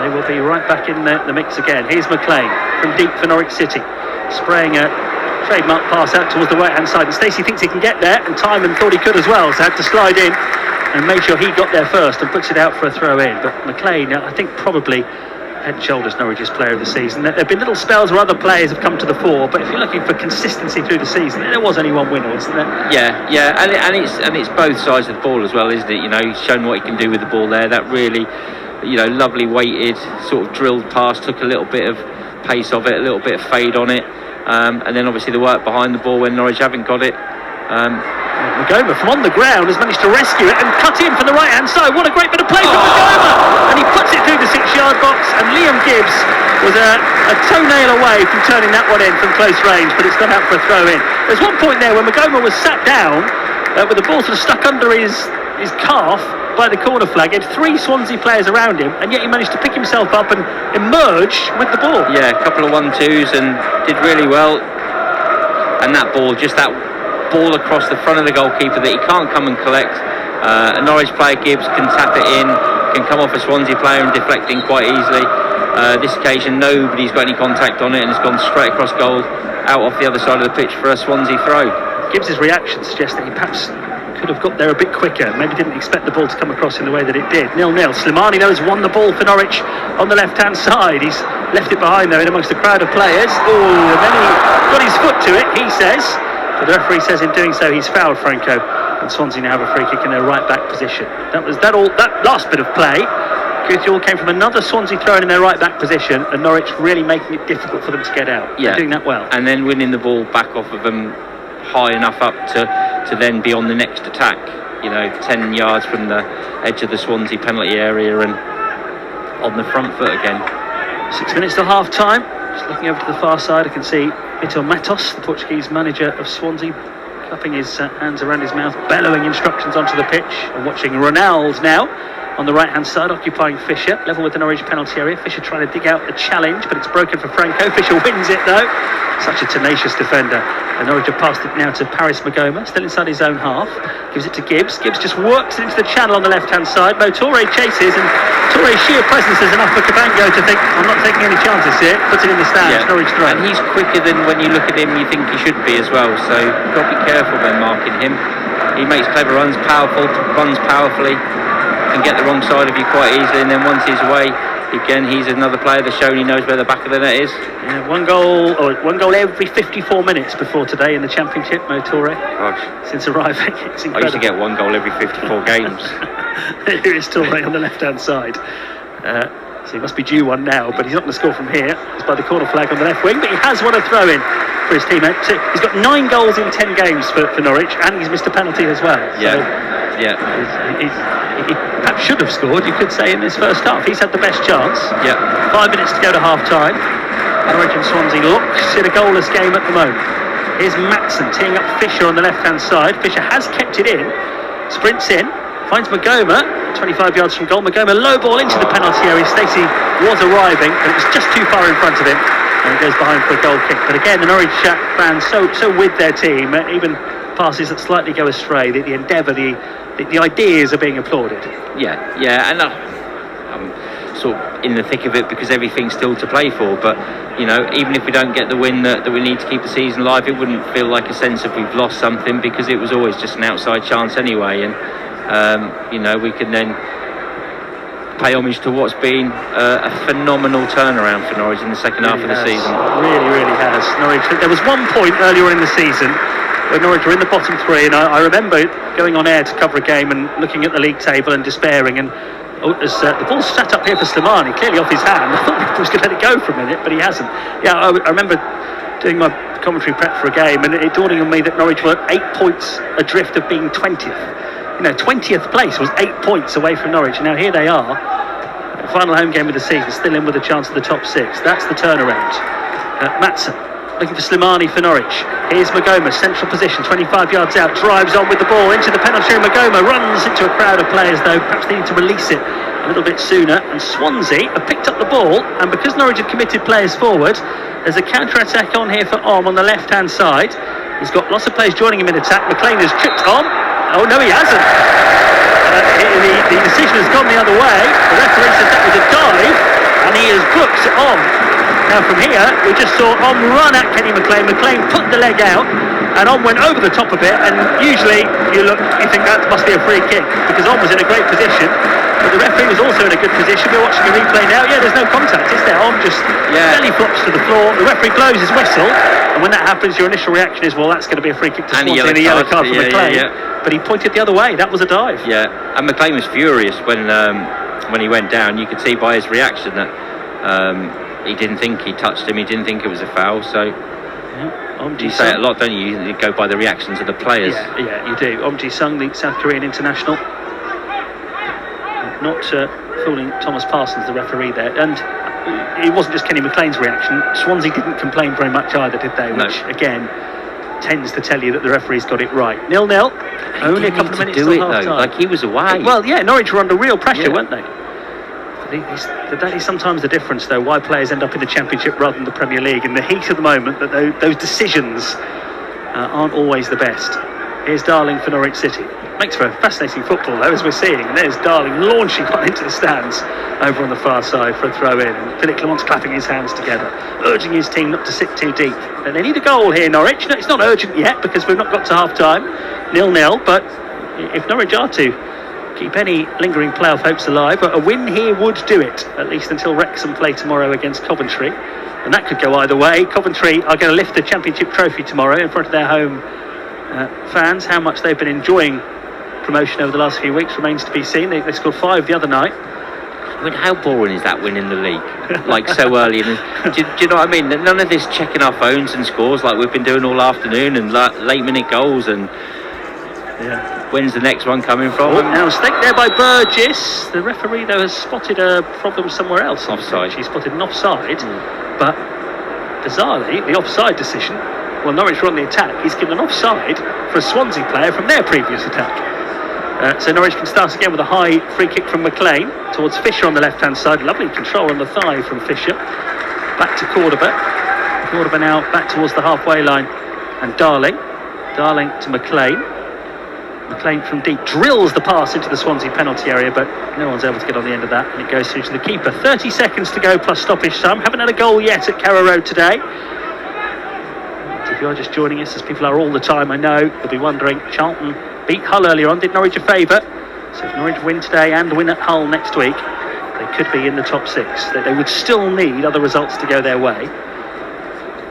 they will be right back in the mix again. Here's McLean from deep for Norwich City, spraying a trademark pass out towards the right hand side, and Stacey thinks he can get there, and Timon thought he could as well, so had to slide in and make sure he got there first and puts it out for a throw in. But McLean, I think, probably head and shoulders Norwich's player of the season. There have been little spells where other players have come to the fore, but if you're looking for consistency through the season, there was only one winner, wasn't there? Yeah, and it's both sides of the ball as well, isn't it? You know, he's shown what he can do with the ball there. That really, you know, lovely weighted sort of drilled pass, took a little bit of pace of it, a little bit of fade on it, and then obviously the work behind the ball when Norwich haven't got it. Magoma from on the ground has managed to rescue it and cut in from the right hand side. What a great bit of play from Magoma, and he puts it through the 6-yard box, and Liam Gibbs was a toenail away from turning that one in from close range, but it's gone out for a throw in. There's one point there when Magoma was sat down with the ball sort of stuck under his calf by the corner flag. He had 3 Swansea players around him, and yet he managed to pick himself up and emerge with the ball. Yeah, a couple of 1-2s and did really well, and that ball, just that ball across the front of the goalkeeper that he can't come and collect. A Norwich player, Gibbs, can tap it in, can come off a Swansea player and deflect in quite easily. This occasion nobody's got any contact on it, and it's gone straight across goal, out off the other side of the pitch for a Swansea throw. Gibbs' reaction suggests that he perhaps could have got there a bit quicker, maybe didn't expect the ball to come across in the way that it did. 0-0. Slimani though has won the ball for Norwich on the left hand side. He's left it behind though in amongst a crowd of players. Oh, and then he got his foot to it, he says. But the referee says in doing so he's fouled Franco, and Swansea now have a free kick in their right back position. That last bit of play. It all came from another Swansea throw in their right back position, and Norwich really making it difficult for them to get out. Yeah, they're doing that well. And then winning the ball back off of them high enough up to then be on the next attack. 10 yards from the edge of the Swansea penalty area and on the front foot again. 6 minutes till half time. Just looking over to the far side, I can see Vitor Matos, the Portuguese manager of Swansea, clapping his hands around his mouth, bellowing instructions onto the pitch. And watching Ronald now on the right hand side, occupying Fisher, level with the Norwich penalty area. Fisher trying to dig out the challenge, but it's broken for Franco. Fisher wins it though. Such a tenacious defender. And Norwich have passed it now to Paris Magoma, still inside his own half. Gives it to Gibbs. Gibbs just works it into the channel on the left hand side. Motore chases, and Tore's sheer presence is enough for Cabango to think, I'm not taking any chances here. Puts it in the stands. Norwich throw. And he's quicker than when you look at him, you think he should be as well. So you've got to be careful when marking him. He makes clever runs, runs powerfully. Can get the wrong side of you quite easily, and then once he's away again, he's another player that's shown he knows where the back of the net is. Yeah, one goal every 54 minutes before today in the Championship, Motore. Gosh, since arriving, it's incredible. I used to get one goal every 54 games. Here is Torre on the left hand side. So he must be due one now, but he's not going to score from here. He's by the corner flag on the left wing, but he has won a throw in for his teammate. He's got 9 goals in 10 games for Norwich, and he's missed a penalty as well. He perhaps should have scored, you could say, in this first half. He's had the best chance. 5 minutes to go to half time. Norwich and Swansea looks in a goalless game at the moment. Here's Matson teeing up Fisher on the left hand side. Fisher has kept it in, sprints in, finds Magoma 25 yards from goal. Magoma low ball into the penalty area. Stacey was arriving, but it was just too far in front of him, and it goes behind for a goal kick. But again, the Norwich fans so with their team, even passes that slightly go astray. The endeavour, the ideas are being applauded. And I'm sort of in the thick of it because everything's still to play for. But even if we don't get the win that we need to keep the season alive, it wouldn't feel like a sense of we've lost something, because it was always just an outside chance anyway. And we can then pay homage to what's been a phenomenal turnaround for Norwich in the second half of the season. Really has. Norwich. There was one point earlier in the season when Norwich were in the bottom 3, and I remember going on air to cover a game and looking at the league table and despairing, and as the ball sat up here for Slimani, clearly off his hand. I thought he was going to let it go for a minute, but he hasn't. I remember doing my commentary prep for a game, and it dawning on me that Norwich were 8 points adrift of being 20th. 20th place was 8 points away from Norwich, and now here they are, final home game of the season, still in with a chance of the top 6. That's the turnaround. Matson looking for Slimani for Norwich. Here's Magoma, central position, 25 yards out, drives on with the ball into the penalty area. Magoma runs into a crowd of players though, perhaps needing to release it a little bit sooner, and Swansea have picked up the ball, and because Norwich have committed players forward, there's a counter-attack on here for on the left-hand side. He's got lots of players joining him in attack. McLean has tripped on. Oh no, he hasn't. The decision has gone the other way. The referee said that was a dive, and he has booked on. Now from here, we just saw run at Kenny McLean. McLean put the leg out, and went over the top of it. And usually, you think that must be a free kick, because was in a great position. But the referee was also in a good position. We're watching a replay now. There's no contact, is there? Just belly flops to the floor. The referee blows his whistle, and when that happens, your initial reaction is, well, that's going to be a free kick to Swansea and a yellow card for McLean. But he pointed the other way. That was a dive. And McLean was furious when he went down. You could see by his reaction that he didn't think he touched him. He didn't think it was a foul. So you say it a lot, don't you? You go by the reactions of the players. Yeah, you do. Omji Sung, the South Korean international, not fooling Thomas Parsons, the referee there. And it wasn't just Kenny McLean's reaction. Swansea didn't complain very much either, did they? Which again tends to tell you that the referee's got it right. 0-0. Only a couple of minutes till half time. Like he was away. Well, Norwich were under real pressure, weren't they? That is sometimes the difference, though, why players end up in the Championship rather than the Premier League. In the heat of the moment, that those decisions aren't always the best. Here's Darling for Norwich City. Makes for a fascinating football, though, as we're seeing. And there's Darling launching one into the stands over on the far side for a throw in. And Philip Clement's clapping his hands together, urging his team not to sit too deep. And they need a goal here, Norwich. No, it's not urgent yet because we've not got to half time. 0-0. But if Norwich are to keep any lingering playoff hopes alive, but a win here would do it, at least until Wrexham play tomorrow against Coventry, and that could go either way. Coventry are going to lift the Championship trophy tomorrow in front of their home fans. How much they've been enjoying promotion over the last few weeks remains to be seen. They scored 5 the other night. I mean, how boring is that win in the league? Like, so early. Do you know what I mean? None of this checking our phones and scores like we've been doing all afternoon, and late minute goals, and when's the next one coming from? Now a mistake there by Burgess. The referee though has spotted a problem somewhere else. Offside. She spotted an offside, but bizarrely the offside decision, well, Norwich were on the attack, he's given an offside for a Swansea player from their previous attack. So Norwich can start again with a high free kick from McLean towards Fisher on the left hand side. Lovely control on the thigh from Fisher. Back to Cordoba. Cordoba now back towards the halfway line, and Darling to McLean. McLean from deep drills the pass into the Swansea penalty area, but no one's able to get on the end of that, and it goes through to the keeper. 30 seconds to go plus stoppage time. Haven't had a goal yet at Carrow Road today. If you are just joining us, as people are all the time, I know you'll be wondering, Charlton beat Hull earlier on, did Norwich a favour. So if Norwich win today and win at Hull next week, they could be in the top 6. They would still need other results to go their way.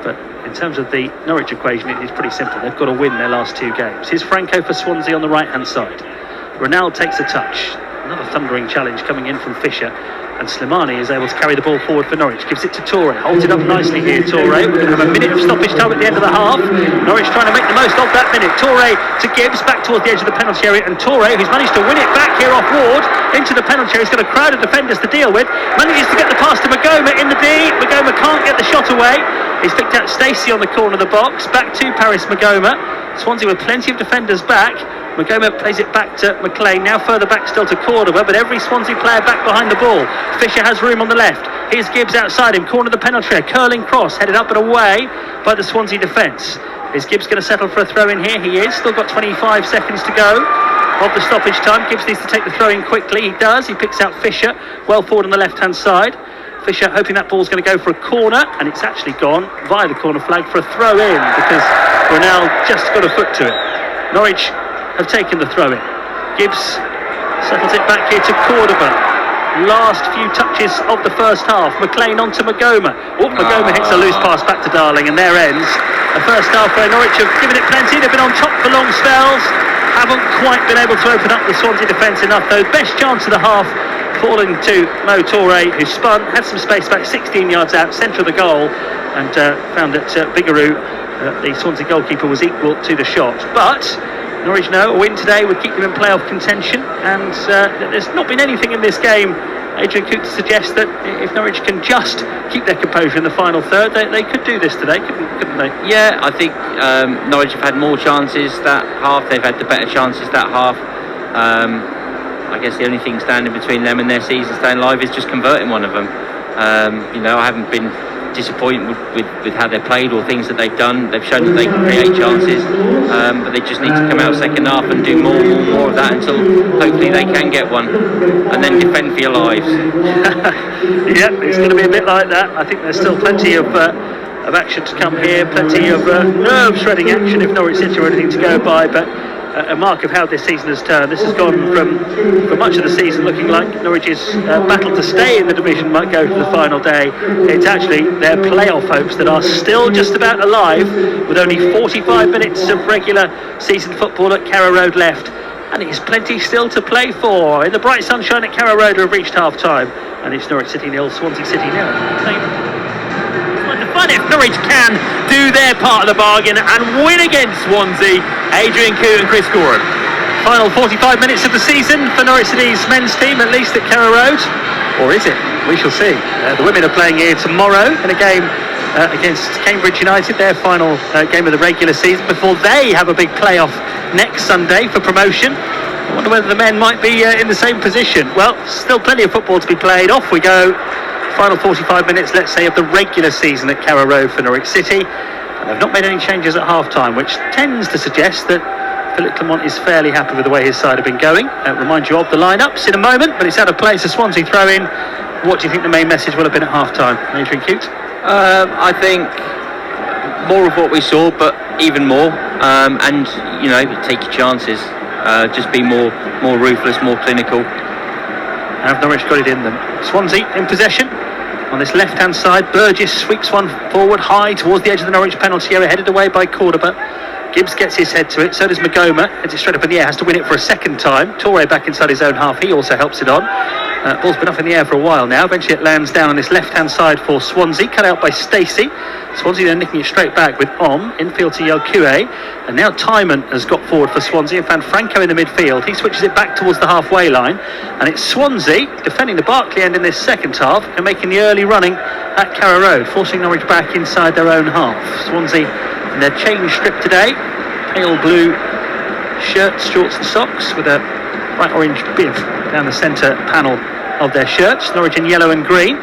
But in terms of the Norwich equation, it is pretty simple. They've got to win their last 2 games. Here's Franco for Swansea on the right-hand side. Ronald takes a touch. Another thundering challenge coming in from Fisher. And Slimani is able to carry the ball forward for Norwich. Gives it to Toure. Holds it up nicely here, Toure. We're going to have a minute of stoppage time at the end of the half. Norwich trying to make the most of that minute. Toure to Gibbs, back towards the edge of the penalty area. And Toure, who's managed to win it back here off Ward, into the penalty area. He's got a crowd of defenders to deal with. Manages to get the pass to Magoma in the D. Magoma can't get the shot away. He's picked out Stacey on the corner of the box. Back to Paris Magoma. Swansea with plenty of defenders back. Magoma plays it back to McLean, now further back still to Cordoba, but every Swansea player back behind the ball. Fisher has room on the left. Here's Gibbs outside him, corner of the penalty area, curling cross, headed up and away by the Swansea defence. Is Gibbs going to settle for a throw in here? He is, still got 25 seconds to go of the stoppage time. Gibbs needs to take the throw in quickly, he does, he picks out Fisher, well forward on the left hand side. Fisher hoping that ball's going to go for a corner, and it's actually gone via the corner flag for a throw in, because Ronald just got a foot to it. Norwich have taken the throw in. Gibbs settles it back here to Cordoba. Last few touches of the first half. McLean onto Magoma. Magoma hits a loose pass back to Darling, and there ends the first half where Norwich have given it plenty. They've been on top for long spells. Haven't quite been able to open up the Swansea defence enough though. Best chance of the half falling to Mo Toure, who spun, had some space back 16 yards out, centre of the goal, and found that Bigaroo, the Swansea goalkeeper, was equal to the shot. But Norwich know a win today would keep them in playoff contention, and there's not been anything in this game, Adrian Coote, to suggest that if Norwich can just keep their composure in the final third, they could do this today, couldn't they? Yeah, I think Norwich have had more chances that half. They've had the better chances that half. I guess the only thing standing between them and their season staying alive is just converting one of them. I haven't been disappointed with how they played or things that they've done. They've shown that they can create chances, but they just need to come out second half and do more of that until hopefully they can get one, and then defend for your lives. Yeah, it's going to be a bit like that. I think there's still plenty of action to come here, plenty of nerve-shredding action if Norwich City are anything to go by, but a mark of how this season has turned. This has gone from for much of the season looking like Norwich's battle to stay in the division might go to the final day. It's actually their playoff hopes that are still just about alive, with only 45 minutes of regular season football at Carrow Road left, and it's plenty still to play for. In the bright sunshine at Carrow Road, we've reached half time, and it's Norwich City 0, Swansea City 0. Fun if Norwich can do their part of the bargain and win against Swansea. Adrian Coote and Chris Gorham. Final 45 minutes of the season for Norwich City's men's team, at least at Carrow Road. Or is it? We shall see. The women are playing here tomorrow in a game against Cambridge United, their final game of the regular season, before they have a big playoff next Sunday for promotion. I wonder whether the men might be in the same position. Well, still plenty of football to be played. Off we go. Final 45 minutes, let's say, of the regular season at Carrow Road for Norwich City. And they've not made any changes at half-time, which tends to suggest that Philip Clement is fairly happy with the way his side have been going. Remind you of the lineups in a moment, but it's out of play. It's a Swansea throw-in. What do you think the main message will have been at half-time, Adrian Coote? I think more of what we saw, but even more. And, take your chances. just be more ruthless, more clinical. Have Norwich got it in them? Swansea in possession. On this left-hand side, Burgess sweeps one forward high towards the edge of the Norwich penalty area, headed away by Cordoba. Gibbs gets his head to it, so does Magoma. Heads it straight up in the air, has to win it for a second time. Toure back inside his own half, he also helps it on. Ball's been up in the air for a while now. Eventually it lands down on this left-hand side for Swansea, cut out by Stacey. Swansea then nicking it straight back with infield to Yelkue. And now Timon has got forward for Swansea and found Franco in the midfield. He switches it back towards the halfway line. And it's Swansea defending the Barclay end in this second half and making the early running at Carrow Road, forcing Norwich back inside their own half. Swansea in their change strip today, pale blue shirts, shorts and socks with a bright orange bib down the centre panel of their shirts. Norwich in yellow and green,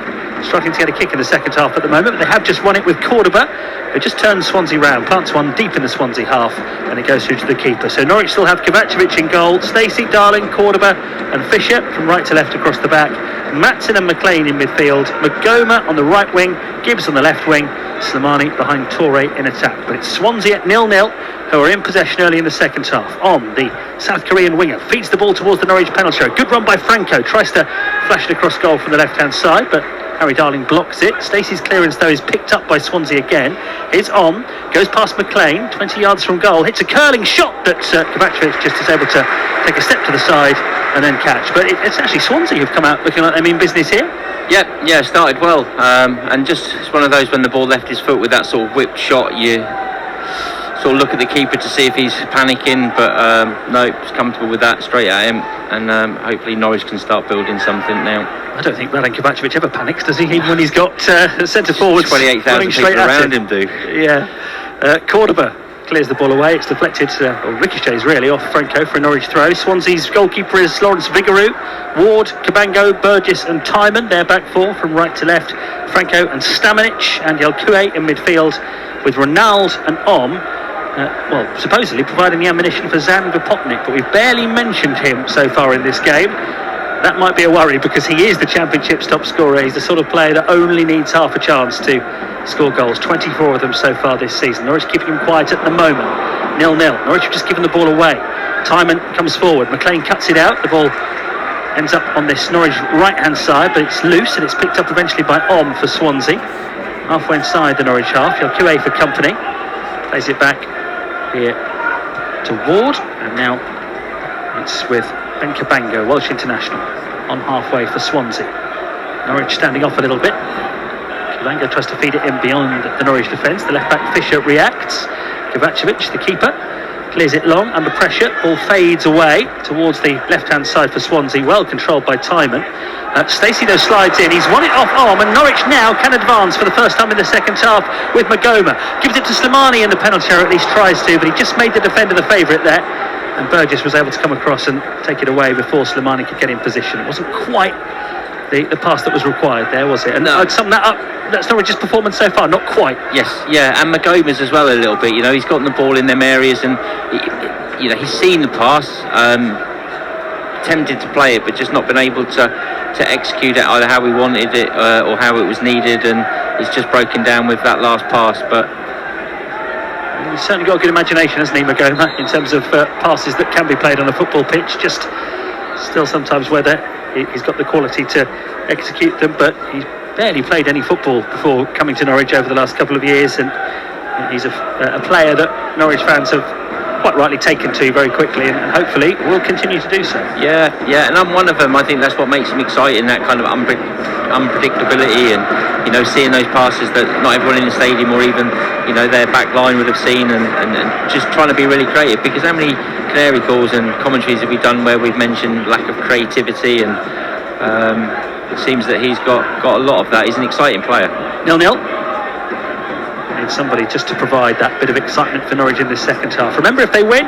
struggling to get a kick in the second half at the moment, but they have just won it with Cordoba, who just turns Swansea round, plants one deep in the Swansea half, and it goes through to the keeper. So Norwich still have Kovacevic in goal, Stacey, Darling, Cordoba and Fisher from right to left across the back, Matson and McLean in midfield, Magoma on the right wing, Gibbs on the left wing, Slimani behind Toure in attack. But it's Swansea at 0-0, who are in possession early in the second half. The South Korean winger feeds the ball towards the Norwich penalty area. Good run by Franco, tries to flash it across goal from the left-hand side, but Harry Darling blocks it. Stacey's clearance though is picked up by Swansea again. It's goes past McLean, 20 yards from goal, hits a curling shot that Kovacevic just is able to take a step to the side and then catch. But it's actually Swansea who've come out looking like they mean business here. Yeah, started well, and just it's one of those when the ball left his foot with that sort of whipped shot, you sort of look at the keeper to see if he's panicking, but no, he's comfortable with that straight at him, and hopefully Norwich can start building something now. I don't think Radan Kovacevic ever panics, does he? Even when he's got centre forwards 28,000 people around him do. Yeah. Cordoba clears the ball away. It's deflected, or ricochets really, off Franco for a Norwich throw. Swansea's goalkeeper is Lawrence Vigouroux. Ward, Cabango, Burgess and Timon, their back four from right to left. Franco and Stamanic and Yelkue in midfield with Ronald and supposedly providing the ammunition for Zan Vipotnik, but we've barely mentioned him so far in this game. That might be a worry because he is the Championship's top scorer. He's the sort of player that only needs half a chance to score goals. 24 of them so far this season. Norwich keeping him quiet at the moment. 0-0. Norwich have just given the ball away. Timon comes forward. McLean cuts it out. The ball ends up on this Norwich right-hand side, but it's loose and it's picked up eventually by for Swansea. Halfway inside the Norwich half. Yelkue for company. Plays it back here to Ward, and now it's with Ben Cabango, Welsh international, on halfway for Swansea. Norwich standing off a little bit. Cabango tries to feed it in beyond the Norwich defence. The left back Fisher reacts. Kovacevic, the keeper, clears it long under pressure. Ball fades away towards the left-hand side for Swansea, well controlled by Timon. Stacey though slides in. He's won it off and Norwich now can advance for the first time in the second half with Magoma. Gives it to Slimani in the penalty area, at least tries to, but he just made the defender the favourite there. And Burgess was able to come across and take it away before Slimani could get in position. It wasn't quite the pass that was required there, was it? And I'd sum that up. That's Norwich's performance so far, not quite. Yes, yeah, and Magoma's as well a little bit. You know, he's gotten the ball in them areas, and he's seen the pass, tempted to play it, but just not been able to execute it either how we wanted it or how it was needed, and he's just broken down with that last pass. But he's certainly got a good imagination, hasn't he, Magoma, in terms of passes that can be played on a football pitch. Just still sometimes whether he's got the quality to execute them, but he's barely played any football before coming to Norwich over the last couple of years, and he's a player that Norwich fans have quite rightly taken to very quickly, and hopefully will continue to do so. Yeah, and I'm one of them. I think that's what makes him exciting, that kind of unpredictability, and seeing those passes that not everyone in the stadium or even their back line would have seen, and just trying to be really creative, because how many canary calls and commentaries have we done where we've mentioned lack of creativity, and it seems that he's got a lot of that. He's an exciting player. 0-0. Need somebody just to provide that bit of excitement for Norwich in this second half. Remember, if they win,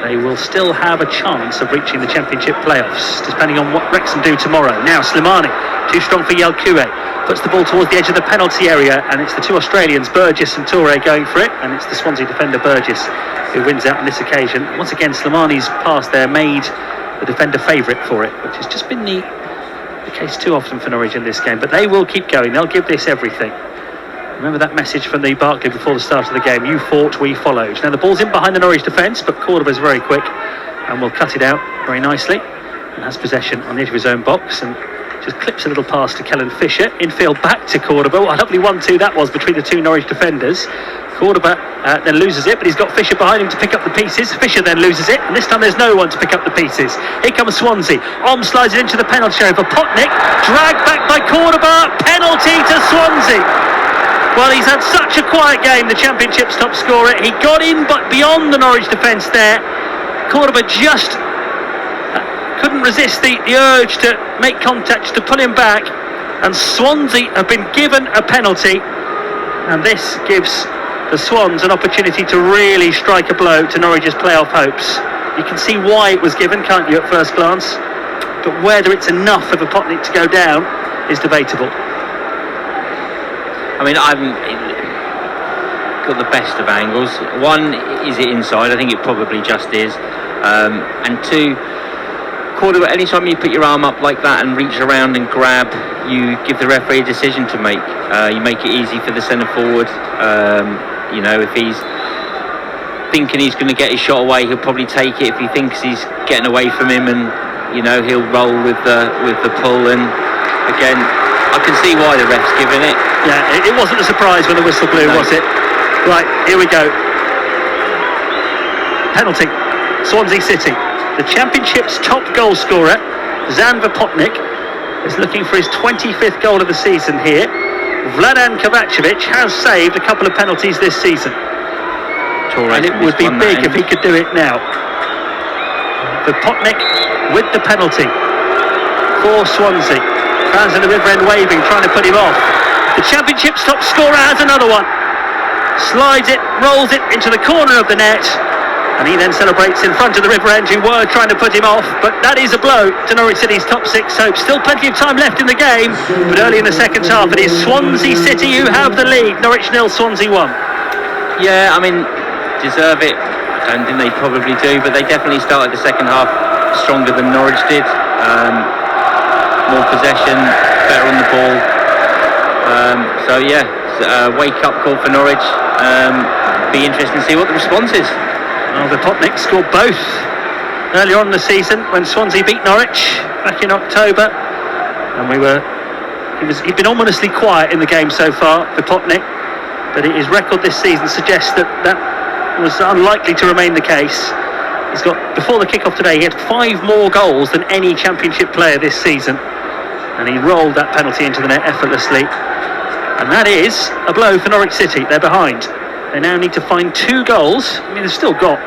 they will still have a chance of reaching the Championship playoffs, depending on what Wrexham do tomorrow. Now Slimani, too strong for Yelkue, puts the ball towards the edge of the penalty area, and it's the two Australians, Burgess and Toure, going for it, and it's the Swansea defender Burgess who wins out on this occasion. Once again, Slimani's pass there made the defender favourite for it, which has just been the case too often for Norwich in this game. But they will keep going. They'll give this everything. Remember that message from the Barclay before the start of the game: you fought, we followed. Now the ball's in behind the Norwich defence, but Cordoba's very quick and will cut it out very nicely, and has possession on the edge of his own box, and just clips a little pass to Kellen Fisher. Infield back to Cordoba. What a lovely 1-2 that was between the two Norwich defenders. Cordoba then loses it, but he's got Fisher behind him to pick up the pieces. Fisher then loses it, and this time there's no one to pick up the pieces. Here comes Swansea. Om slides it into the penalty area for Potnick. Dragged back by Cordoba. Penalty to Swansea. Well, he's had such a quiet game, the Championship's top scorer. He got in but beyond the Norwich defence there. Cordoba just couldn't resist the urge to make contact, to pull him back, and Swansea have been given a penalty, and this gives the Swans an opportunity to really strike a blow to Norwich's playoff hopes. You can see why it was given, can't you, at first glance, but whether it's enough of a Potnick to go down is debatable. I mean, I haven't got the best of angles. One, is it inside? I think it probably just is, and two, Cordoba, anytime you put your arm up like that and reach around and grab, you give the referee a decision to make. You make it easy for the centre forward. If he's thinking he's going to get his shot away, he'll probably take it. If he thinks he's getting away from him, and he'll roll with the pull. And again, I can see why the ref's giving it. Yeah, it wasn't a surprise when the whistle blew, was it? Right, here we go. Penalty, Swansea City. The Championship's top goal scorer, Zandra Potnick, is looking for his 25th goal of the season here. Vladan Kovacevic has saved a couple of penalties this season, and it would be big if he could do it now. But Potnick with the penalty for Swansea. Fans in the river end waving, trying to put him off. The Championship's top scorer has another one. Slides it, rolls it into the corner of the net, and he then celebrates in front of the river end who were trying to put him off. But that is a blow to Norwich City's top six hopes. Still plenty of time left in the game, but early in the second half it is Swansea City who have the lead. Norwich 0, Swansea 1. Yeah, I mean, deserve it. I don't think they probably do, but they definitely started the second half stronger than Norwich did. More possession, better on the ball. Wake up call for Norwich. Be interesting to see what the response is. Well, the Potnick scored both earlier on in the season when Swansea beat Norwich back in October, and he'd been ominously quiet in the game so far, the Potnick, but his record this season suggests that was unlikely to remain the case. He's got, before the kick-off today, he had 5 more goals than any Championship player this season, and he rolled that penalty into the net effortlessly, and that is a blow for Norwich City. They're behind. They now need to find 2 goals. I mean, they've still got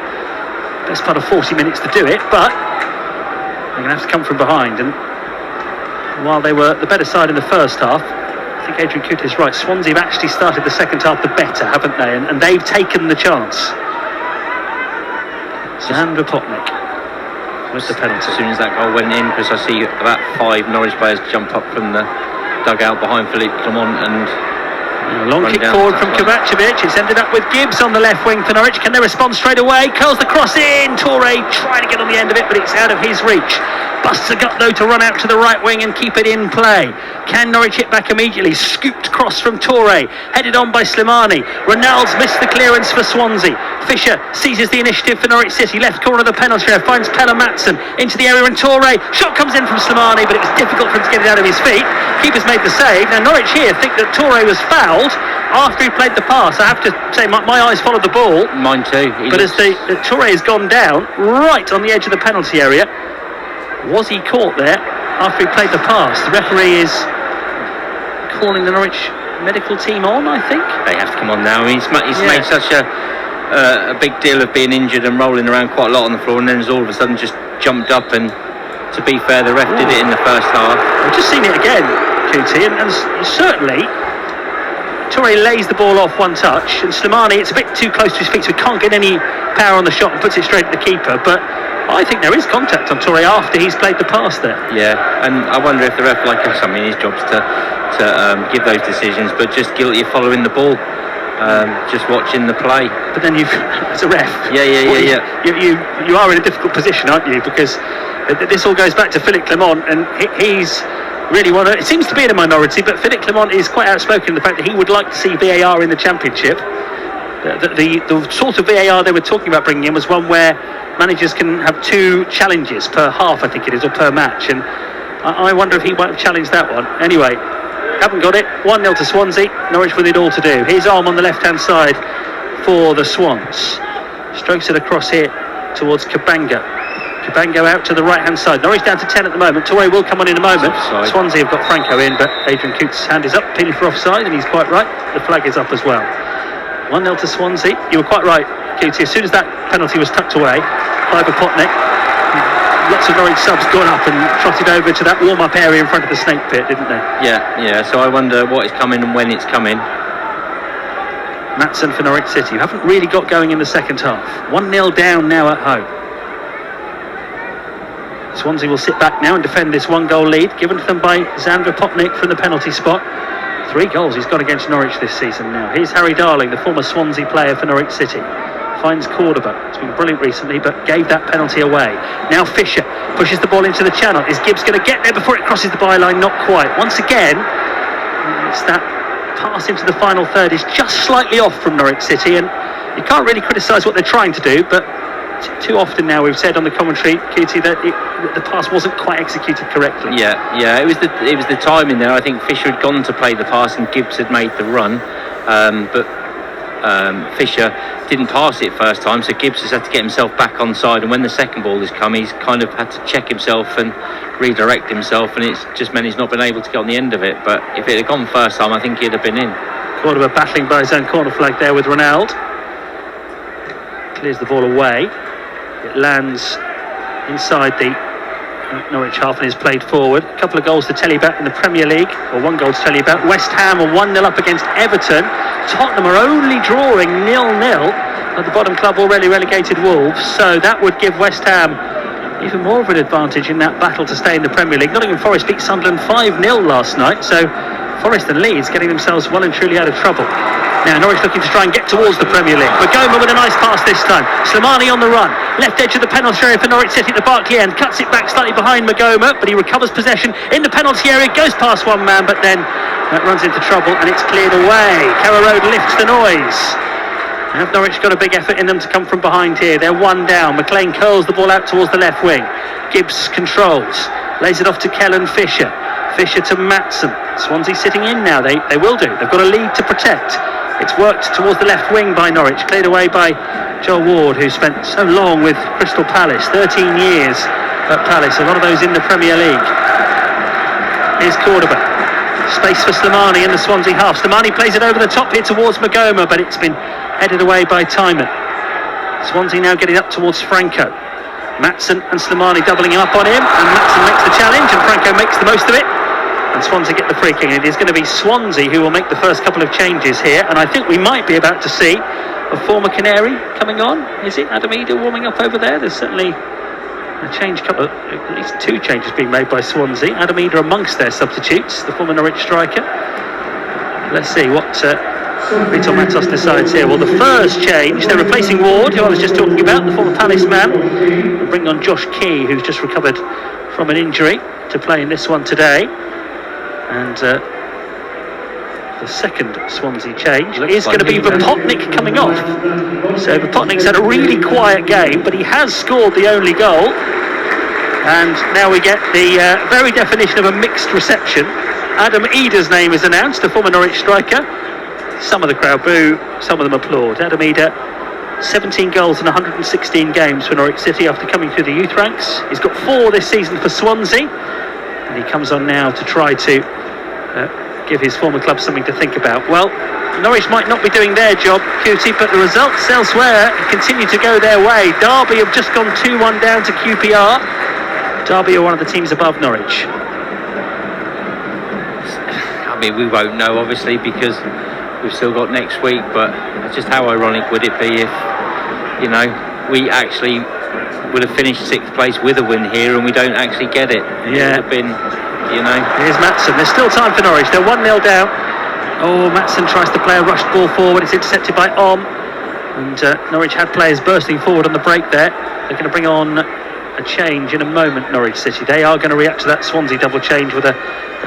the best part of 40 minutes to do it, but they're going to have to come from behind. And while they were the better side in the first half, I think Adrian Coote is right. Swansea have actually started the second half the better, haven't they? And they've taken the chance. Zandra Potnick with the penalty. As soon as that goal went in, because I see about 5 Norwich players jump up from the dugout behind Philippe Clement and long kick forward from Kovacevic. It's ended up with Gibbs on the left wing for Norwich. Can they respond straight away? Curls the cross in. Toure trying to get on the end of it, but it's out of his reach. Busts a gut though to run out to the right wing and keep it in play. Can Norwich hit back immediately? Scooped cross from Toure, headed on by Slimani. Ronaldo's missed the clearance for Swansea. Fisher seizes the initiative for Norwich City. Left corner of the penalty area, finds Pelle Matson into the area, and Toure. Shot comes in from Slimani, but it was difficult for him to get it out of his feet. Keeper's made the save. Now Norwich here think that Toure was fouled after he played the pass. I have to say my eyes followed the ball. Mine too. But as the Toure has gone down right on the edge of the penalty area, was he caught there after he played the pass? The referee is calling the Norwich medical team on, I think. They have to come on now. I mean, he's made such a big deal of being injured and rolling around quite a lot on the floor, and then all of a sudden just jumped up. And to be fair, the ref did it in the first half. I've just seen it again, QT, and certainly Toure lays the ball off one touch, and Slimani, it's a bit too close to his feet, so he can't get any power on the shot and puts it straight at the keeper. But I think there is contact on Toure after he's played the pass there. Yeah, and I wonder if the ref, like us, I mean, his job's to give those decisions, but just guilty of following the ball, just watching the play. But then you've, as a ref, you are in a difficult position, aren't you? Because this all goes back to Philippe Clement, and he's really it seems to be in a minority, but Philippe Clement is quite outspoken in the fact that he would like to see VAR in the Championship. the sort of VAR they were talking about bringing in was one where managers can have 2 challenges per half, I think it is, or per match, and I wonder if he might have challenged that one. Anyway, haven't got it. 1-0 to Swansea. Norwich with it all to do. Here's Arm on the left-hand side for the Swans. Strokes it across here towards Kabanga. Kabanga out to the right-hand side. Norwich down to 10 at the moment. Torre will come on in a moment. Swansea have got Franco in, but Adrian Coote's hand is up, appealing for offside, and he's quite right. The flag is up as well. 1-0 to Swansea. You were quite right, Coote. As soon as that penalty was tucked away by Potnik, lots of Norwich subs got up and trotted over to that warm-up area in front of the snake pit, didn't they? Yeah. So I wonder what is coming and when it's coming. Maatsen for Norwich City, who haven't really got going in the second half. 1-0 down now at home. Swansea will sit back now and defend this 1-goal lead, given to them by Zandra Potnik from the penalty spot. 3 goals he's got against Norwich this season now. Here's Harry Darling, the former Swansea player for Norwich City. Finds Cordoba. It's been brilliant recently, but gave that penalty away. Now Fisher pushes the ball into the channel. Is Gibbs going to get there before it crosses the byline? Not quite. Once again, it's that pass into the final third is just slightly off from Norwich City, and you can't really criticise what they're trying to do, but too often now we've said on the commentary, Cootie, that the pass wasn't quite executed correctly. Yeah. It was the timing there. I think Fisher had gone to play the pass and Gibbs had made the run, but Fisher didn't pass it first time, so Gibbs has had to get himself back on side, and when the second ball has come, he's kind of had to check himself and redirect himself, and it's just meant he's not been able to get on the end of it. But if it had gone first time, I think he'd have been in. Cordoba battling by his own corner flag there with Ronald. Clears the ball away. It lands inside the Norwich half and is played forward. A couple of goals to tell you about in the Premier League, or 1 goal to tell you about. West Ham are 1-0 up against Everton. Tottenham are only drawing 0-0 at the bottom club, already relegated Wolves, so that would give West Ham even more of an advantage in that battle to stay in the Premier League. Nottingham Forest beat Sunderland 5-0 last night, so Forest and Leeds getting themselves well and truly out of trouble. Now Norwich looking to try and get towards the Premier League. Magoma with a nice pass this time. Slimani on the run. Left edge of the penalty area for Norwich City at the Barclay end. Cuts it back slightly behind Magoma, but he recovers possession in the penalty area. Goes past one man, but then that runs into trouble and it's cleared away. Carrow Road lifts the noise. Have Norwich got a big effort in them to come from behind here? They're 1 down. McLean curls the ball out towards the left wing. Gibbs controls. Lays it off to Kellen Fisher. Fisher to Maatsen. Swansea sitting in now. They will do. They've got a lead to protect. It's worked towards the left wing by Norwich, cleared away by Joel Ward, who spent so long with Crystal Palace, 13 years at Palace, a lot of those in the Premier League. Here's Cordoba, space for Slimani in the Swansea half. Slimani plays it over the top here towards Magoma, but it's been headed away by Timon. Swansea now getting up towards Franco. Maatsen and Slimani doubling him up on him, and Maatsen makes the challenge and Franco makes the most of it. And Swansea get the free kick. It is going to be Swansea who will make the first couple of changes here, and I think we might be about to see a former Canary coming on. Is it Adam Eder warming up over there? There's certainly a change, at least 2 changes being made by Swansea. Adam Eder amongst their substitutes, the former Norwich striker. Let's see what Vitor Matos decides here. Well, the first change, they're replacing Ward, who I was just talking about, the former Palace man, and bring on Josh Key, who's just recovered from an injury, to play in this one today. And the second Swansea change is going to be Vopotnik coming off. So Vopotnik's had a really quiet game, but he has scored the only goal. And now we get the very definition of a mixed reception. Adam Eder's name is announced, a former Norwich striker. Some of the crowd boo, some of them applaud. Adam Eder, 17 goals in 116 games for Norwich City after coming through the youth ranks. He's got 4 this season for Swansea. And he comes on now to try to give his former club something to think about. Well, Norwich might not be doing their job, Cootie, but the results elsewhere continue to go their way. Derby have just gone 2-1 down to QPR. Derby are one of the teams above Norwich. I mean, we won't know, obviously, because we've still got next week, but just how ironic would it be if, we actually would have finished 6th place with a win here and we don't actually get it. Yeah. It would have been, Here's Maatsen. There's still time for Norwich. They're 1-0 down. Oh, Maatsen tries to play a rushed ball forward. It's intercepted by Om. And Norwich had players bursting forward on the break there. They're going to bring on a change in a moment, Norwich City. They are going to react to that Swansea double change with a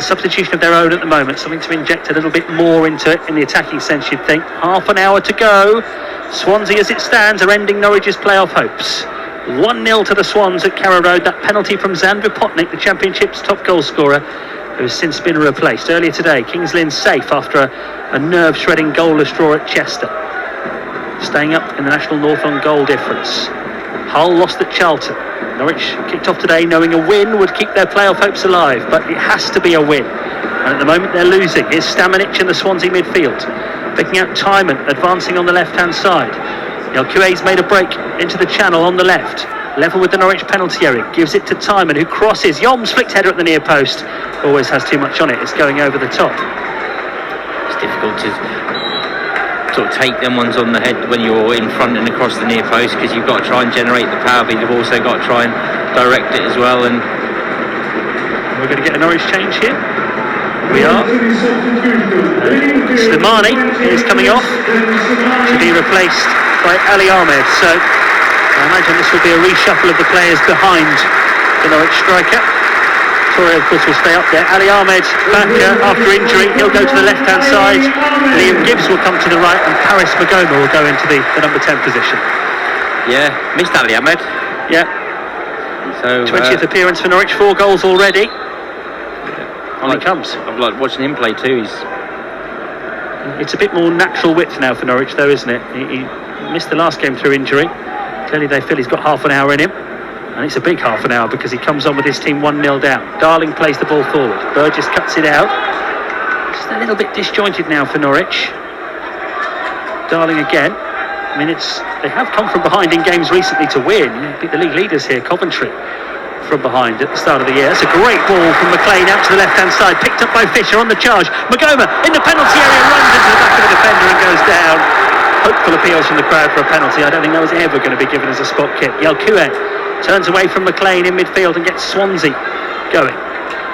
substitution of their own at the moment. Something to inject a little bit more into it in the attacking sense, you'd think. Half an hour to go. Swansea, as it stands, are ending Norwich's playoff hopes. 1-0 to the Swans at Carrow Road. That penalty from Zandra Potnik, the Championship's top goal scorer, who has since been replaced. Earlier today, Kings Lynn safe after a nerve-shredding goalless draw at Chester. Staying up in the National North on goal difference. Hull lost at Charlton. Norwich kicked off today knowing a win would keep their playoff hopes alive, but it has to be a win. And at the moment they're losing. Here's Stamanic in the Swansea midfield. Picking out Timon, advancing on the left-hand side. Yelkue's made a break into the channel on the left. Level with the Norwich penalty area. Gives it to Timon, who crosses. Yom's flicked header at the near post. Always has too much on it. It's going over the top. It's difficult to sort of take them ones on the head when you're in front and across the near post, because you've got to try and generate the power, but you've also got to try and direct it as well. And we're going to get a Norwich change here. We are. Slimani is coming off to be replaced by Ali Ahmed. So I imagine this will be a reshuffle of the players behind the Norwich striker. Torre, of course, will stay up there. Ali Ahmed back after injury. He'll go to the left-hand side. Liam Gibbs will come to the right, and Paris Magoma will go into the number 10 position. Yeah, missed Ali Ahmed. Yeah. So 20th appearance for Norwich, 4 goals already. On he comes. I've liked watching him play too. It's a bit more natural width now for Norwich, though, isn't it? He missed the last game through injury. Clearly they feel he's got half an hour in him. And it's a big half an hour because he comes on with his team 1-0 down. Darling plays the ball forward. Burgess cuts it out. Just a little bit disjointed now for Norwich. Darling again. I mean, they have come from behind in games recently to win. Beat the league leaders here, Coventry, from behind at the start of the year. It's a great ball from McLean out to the left-hand side. Picked up by Fisher on the charge. Magoma in the penalty area, runs into the back of the defender and goes down. Hopeful appeals from the crowd for a penalty. I don't think that was ever going to be given as a spot kick. Yelkue turns away from McLean in midfield and gets Swansea going.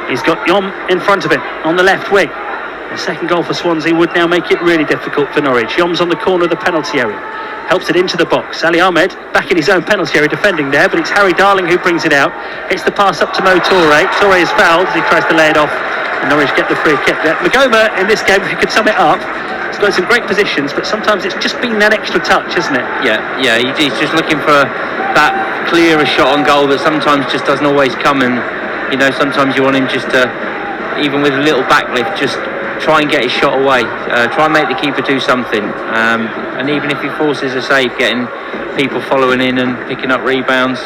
He's got Yom in front of him on the left wing. The second goal for Swansea would now make it really difficult for Norwich. Yom's on the corner of the penalty area. Helps it into the box. Ali Ahmed back in his own penalty area defending there, but it's Harry Darling who brings it out. Hits the pass up to Mo Torre. Torre is fouled as he tries to lay it off, and Norwich get the free kick. Magoma in this game, if you could sum it up, he's got some great positions, but sometimes it's just been that extra touch, isn't it? Yeah, he's just looking for that clearer shot on goal that sometimes just doesn't always come. And sometimes you want him just to, even with a little backlift, just try and get his shot away, try and make the keeper do something, and even if he forces a save, getting people following in and picking up rebounds.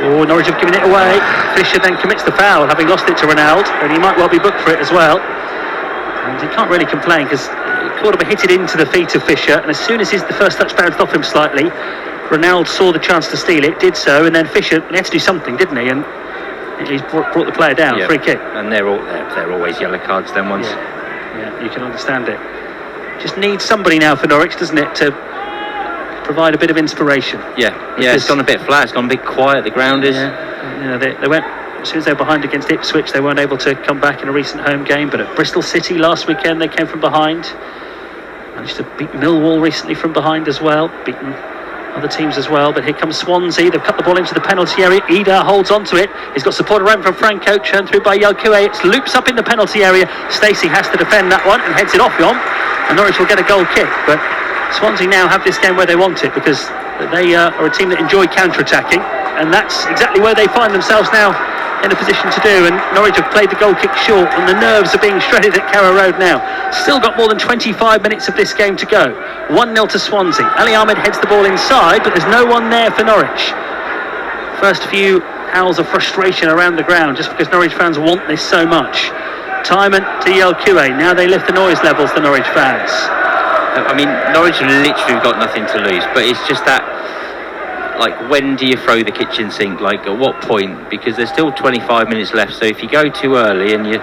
Oh, Norwich have given it away. Fisher then commits the foul, having lost it to Ronald, and he might well be booked for it as well. And he can't really complain because Cordoba hit it into the feet of Fisher, and as soon as the first touch bounced off him slightly, Ronald saw the chance to steal it, did so, and then Fisher had to do something, didn't he? And he's brought the player down. Free kick. And they're always yellow cards, them ones. Yeah, you can understand it. Just needs somebody now for Norwich, doesn't it, to provide a bit of inspiration. It's gone a bit flat, it's gone a bit quiet, the ground is. They went, as soon as they were behind against Ipswich, they weren't able to come back in a recent home game, but at Bristol City last weekend they came from behind. Managed to beat Millwall recently from behind as well, beaten other teams as well. But here comes Swansea. They've cut the ball into the penalty area. Ida holds on to it. He's got support around from Franco, turned through by Yelkue. It loops up in the penalty area. Stacey has to defend that one and heads it off Yom, and Norwich will get a goal kick. But Swansea now have this game where they want it, because they are a team that enjoy counter-attacking, and that's exactly where they find themselves now in a position to do. And Norwich have played the goal kick short, and the nerves are being shredded at Carrow Road now. Still got more than 25 minutes of this game to go. 1-0 to Swansea. Ali Ahmed heads the ball inside, but there's no one there for Norwich. First few howls of frustration around the ground, just because Norwich fans want this so much. Timon to Yelkue. Now they lift the noise levels, the Norwich fans. I mean, Norwich have literally got nothing to lose, but it's just that, like, when do you throw the kitchen sink? Like, at what point? Because there's still 25 minutes left, so if you go too early and you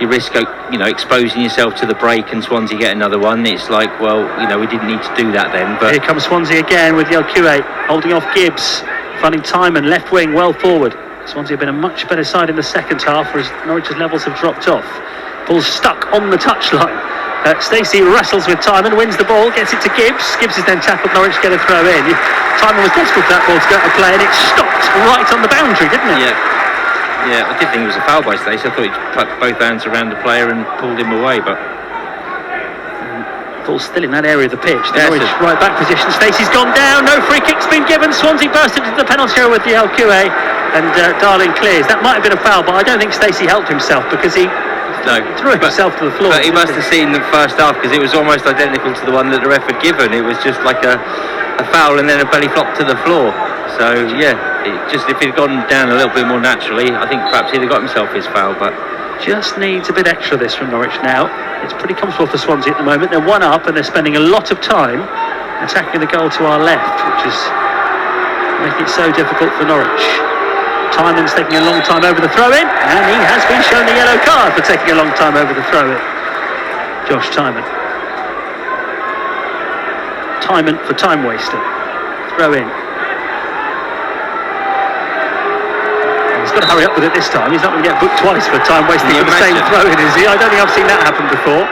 risk, exposing yourself to the break and Swansea get another one, it's like, well, we didn't need to do that then. But here comes Swansea again with Yelkue holding off Gibbs, finding Timon left wing, well forward. Swansea have been a much better side in the second half, whereas Norwich's levels have dropped off. Ball's stuck on the touchline. Stacey wrestles with Timon, wins the ball, gets it to Gibbs. Gibbs is then tackled. Norwich get a throw in. Timon was desperate for that ball to go to play, and it stopped right on the boundary, didn't it? Yeah, I did think it was a foul by Stacey. I thought he put both hands around the player and pulled him away, but Ball's still in that area of the pitch. The Yes, Norwich right back position. Stacey's gone down. No free kick's been given. Swansea burst into the penalty area with the LQA, and Darling clears. That might have been a foul, but I don't think Stacey helped himself because he threw himself to the floor. But he must have seen the first half, because it was almost identical to the one that the ref had given. It was just like a foul and then a belly flop to the floor. So yeah, if he'd gone down a little bit more naturally, I think perhaps he'd have got himself his foul. But just needs a bit extra this from Norwich now. It's pretty comfortable for Swansea at the moment. They're 1 up and they're spending a lot of time attacking the goal to our left, which is making it so difficult for Norwich. Tymon's taking a long time over the throw-in, and he has been shown a yellow card for taking a long time over the throw-in. Josh Tymon. Tymon for time wasting. Throw-in. He's got to hurry up with it this time. He's not going to get booked twice for time wasting for the same throw-in, is he? I don't think I've seen that happen before.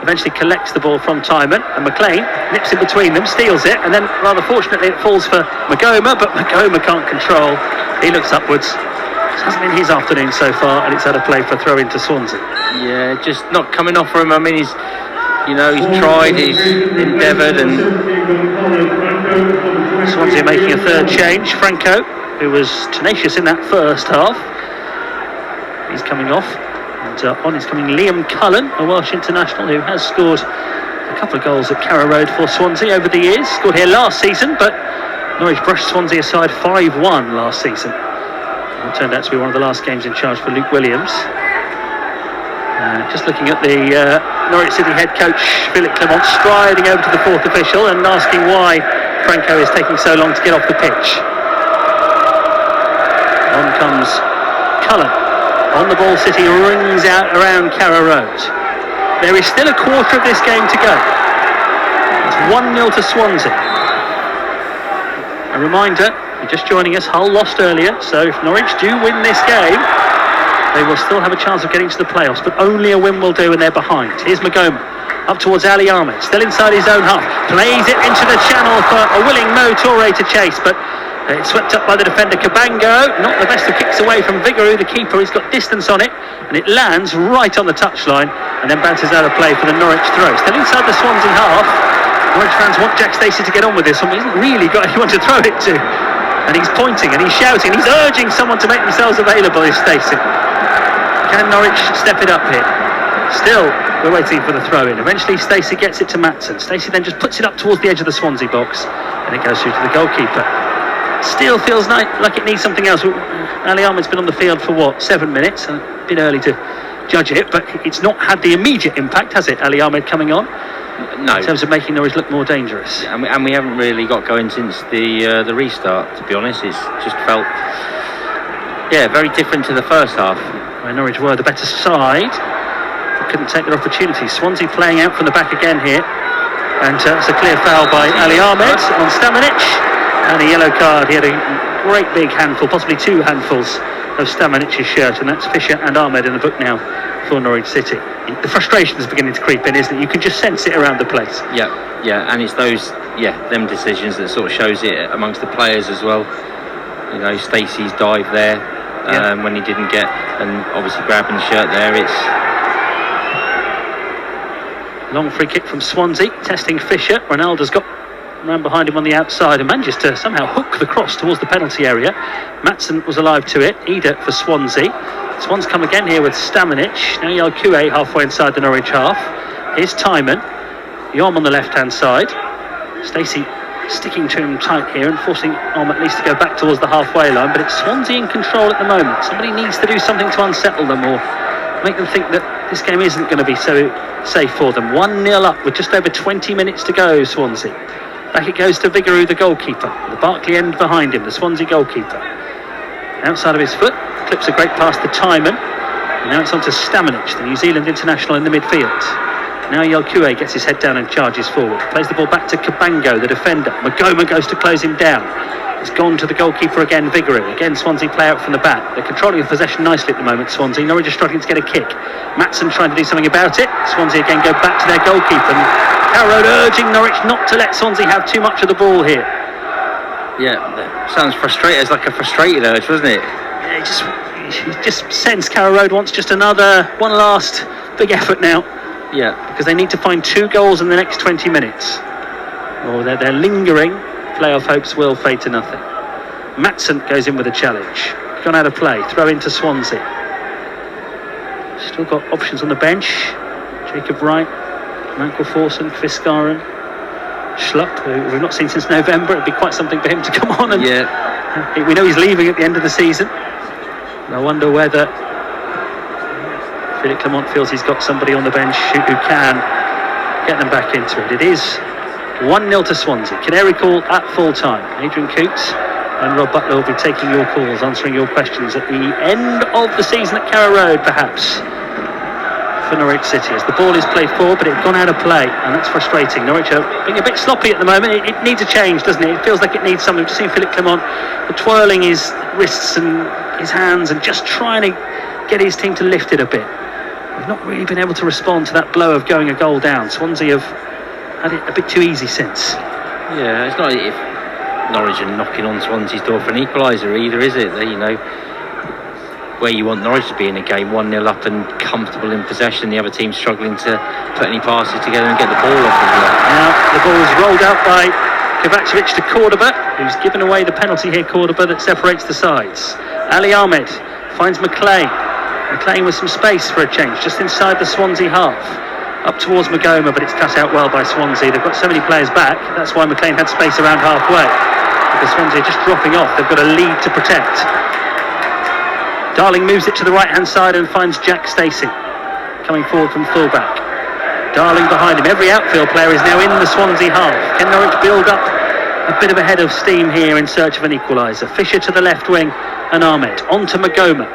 Eventually collects the ball from Tymon, and McLean nips in between them, steals it, and then rather fortunately it falls for Magoma, but Magoma can't control. He looks upwards. This hasn't been his afternoon so far, and it's out of play for a throw into Swansea. yeah, just not coming off for him. I mean, he's tried, he's endeavoured, and Swansea making a third change. Franco, who was tenacious in that first half, he's coming off. And on is coming Liam Cullen, a Welsh international who has scored a couple of goals at Carrow Road for Swansea over the years. Scored here last season, but Norwich brushed Swansea aside 5-1 last season. It turned out to be one of the last games in charge for Luke Williams. Just looking at the Norwich City head coach Philip Clement striding over to the fourth official and asking why Franco is taking so long to get off the pitch. On comes Cullen. On the ball, City rings out around Carrow Road. There is still a quarter of this game to go. It's 1-0 to Swansea. A reminder, if you're just joining us, Hull lost earlier, so if Norwich do win this game, they will still have a chance of getting to the playoffs, but only a win will do, and they're behind. Here's Magoma, up towards Ali Ahmed, still inside his own half, plays it into the channel for a willing Mo Toure to chase, but it's swept up by the defender Cabango. Not the best of kicks away from Vigouroux, the keeper. He's got distance on it, and it lands right on the touchline, and then bounces out of play for the Norwich throw. Still inside the Swansea half. Norwich fans want Jack Stacey to get on with this one. He hasn't really got anyone to throw it to, and he's pointing and he's shouting. He's urging someone to make themselves available. Is Stacey? Can Norwich step it up here? Still, we're waiting for the throw-in. Eventually, Stacey gets it to Matson. Stacey then just puts it up towards the edge of the Swansea box, and it goes through to the goalkeeper. Still feels like it needs something else. Ali Ahmed's been on the field for 7 minutes, and a bit early to judge it, but it's not had the immediate impact, has it, Ali Ahmed coming on? No. In terms of making Norwich look more dangerous. And we haven't really got going since the restart, to be honest. It's just felt, very different to the first half. Where Norwich were the better side, but couldn't take their opportunities. Swansea playing out from the back again here, and it's a clear foul by Ali Ahmed on Stamanic. And a yellow card. He had a great big handful, possibly 2 handfuls of Stamanic's shirt, and that's Fisher and Ahmed in the book now for Norwich City. The frustration is beginning to creep in, isn't it? You can just sense it around the place. Yeah, and it's those, them decisions that sort of shows it amongst the players as well. Stacey's dive there when he didn't get, and obviously grabbing the shirt there. It's long free kick from Swansea, testing Fisher. Ronaldo's got ran behind him on the outside and manages to somehow hook the cross towards the penalty area. Matson was alive to it. Ida for Swansea. Swans come again here with Stamanic. Now Yalkue halfway inside the Norwich half. Here's Tymon. Yom on the left-hand side. Stacey sticking to him tight here and forcing Om at least to go back towards the halfway line, but it's Swansea in control at the moment. Somebody needs to do something to unsettle them or make them think that this game isn't going to be so safe for them. 1-0 up with just over 20 minutes to go, Swansea. Back it goes to Vigouroux, the goalkeeper. The Barkley end behind him, the Swansea goalkeeper. Outside of his foot, clips a great pass to Tymon. And now it's on to Stamanic, the New Zealand international in the midfield. Now Yalkue gets his head down and charges forward. Plays the ball back to Cabango, the defender. Magoma goes to close him down. It's gone to the goalkeeper again, Vigouroux. Again, Swansea play out from the back. They're controlling the possession nicely at the moment, Swansea. Norwich are struggling to get a kick. Matson trying to do something about it. Swansea again go back to their goalkeeper. Carrow Road urging Norwich not to let Swansea have too much of the ball here. Yeah, that sounds frustrating. It's like a frustrated urge, wasn't it? Yeah, you just sense Carrow Road wants just one last big effort now. Yeah. Because they need to find 2 goals in the next 20 minutes. Or their lingering playoff hopes will fade to nothing. Maatsen goes in with a challenge. Gone out of play. Throw into Swansea. Still got options on the bench. Jacob Wright, Michael Forson, Fiskaren, Schlupp, who we've not seen since November. It'd be quite something for him to come on. And we know he's leaving at the end of the season. And I wonder whether Philippe Clement feels he's got somebody on the bench who can get them back into it. It is 1-0 to Swansea. Canary call at full time. Adrian Coots and Rob Butler will be taking your calls, answering your questions at the end of the season at Carrow Road, perhaps, for Norwich City, as the ball is played forward, but it's gone out of play, and that's frustrating. Norwich are being a bit sloppy at the moment. It needs a change, doesn't it? It feels like it needs something. To see Philippe Clement twirling his wrists and his hands and just trying to get his team to lift it a bit. We've not really been able to respond to that blow of going a goal down. Swansea have had it a bit too easy since. Yeah, it's not if Norwich are knocking on Swansea's door for an equaliser either, is it? They, where you want Norwich to be in a game, 1-0 up and comfortable in possession, the other team struggling to put any passes together and get the ball off as well. Now the ball is rolled out by Kovacevic to Cordoba, who's given away the penalty here, Cordoba, that separates the sides. Ali Ahmed finds McLean. McLean with some space for a change, just inside the Swansea half. Up towards Magoma, but it's cut out well by Swansea. They've got so many players back, that's why McLean had space around halfway. Because Swansea are just dropping off, they've got a lead to protect. Darling moves it to the right-hand side and finds Jack Stacey, coming forward from full-back. Darling behind him. Every outfield player is now in the Swansea half. Can Norwich build up a bit of a head of steam here in search of an equaliser? Fisher to the left wing and Ahmed. On to Magoma.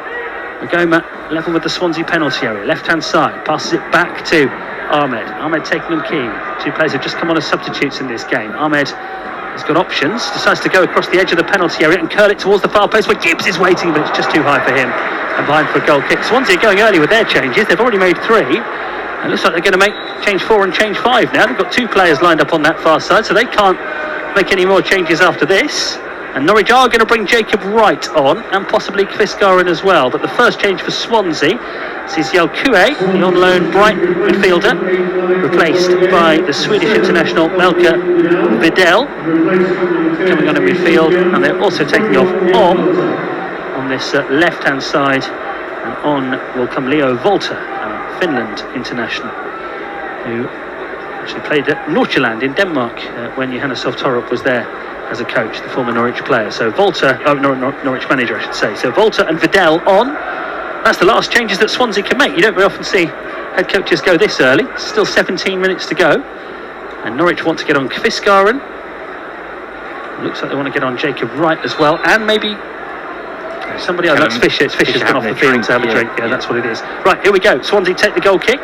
Magoma level with the Swansea penalty area. Left-hand side. Passes it back to Ahmed. Ahmed taking on key. 2 players have just come on as substitutes in this game. Ahmed has got options. Decides to go across the edge of the penalty area and curl it towards the far post where Gibbs is waiting, but it's just too high for him. And behind for a goal kick. Swansea are going early with their changes. They've already made 3. It looks like they're going to make change 4 and change 5 now. They've got 2 players lined up on that far side, so they can't make any more changes after this. And Norwich are going to bring Jacob Wright on, and possibly Fiskaren as well. But the first change for Swansea sees Yelkue, the on loan Brighton midfielder, replaced by the Swedish international Melker Videll, coming on in midfield. And they're also taking off on this left-hand side. And on will come Leo Volter, Finland international, who actually played at Nordsjælland in Denmark when Johannes Torup was there as a coach, the former Norwich player. So Volter, Norwich manager I should say. So Volter and Vidal on. That's the last changes that Swansea can make. You don't very often see head coaches go this early. Still 17 minutes to go. And Norwich want to get on Fiskaren. Looks like they want to get on Jacob Wright as well. And maybe somebody else. That's Fisher. It's Fisher's gone off the field to have a drink. Yeah, that's what it is. Right, here we go. Swansea take the goal kick.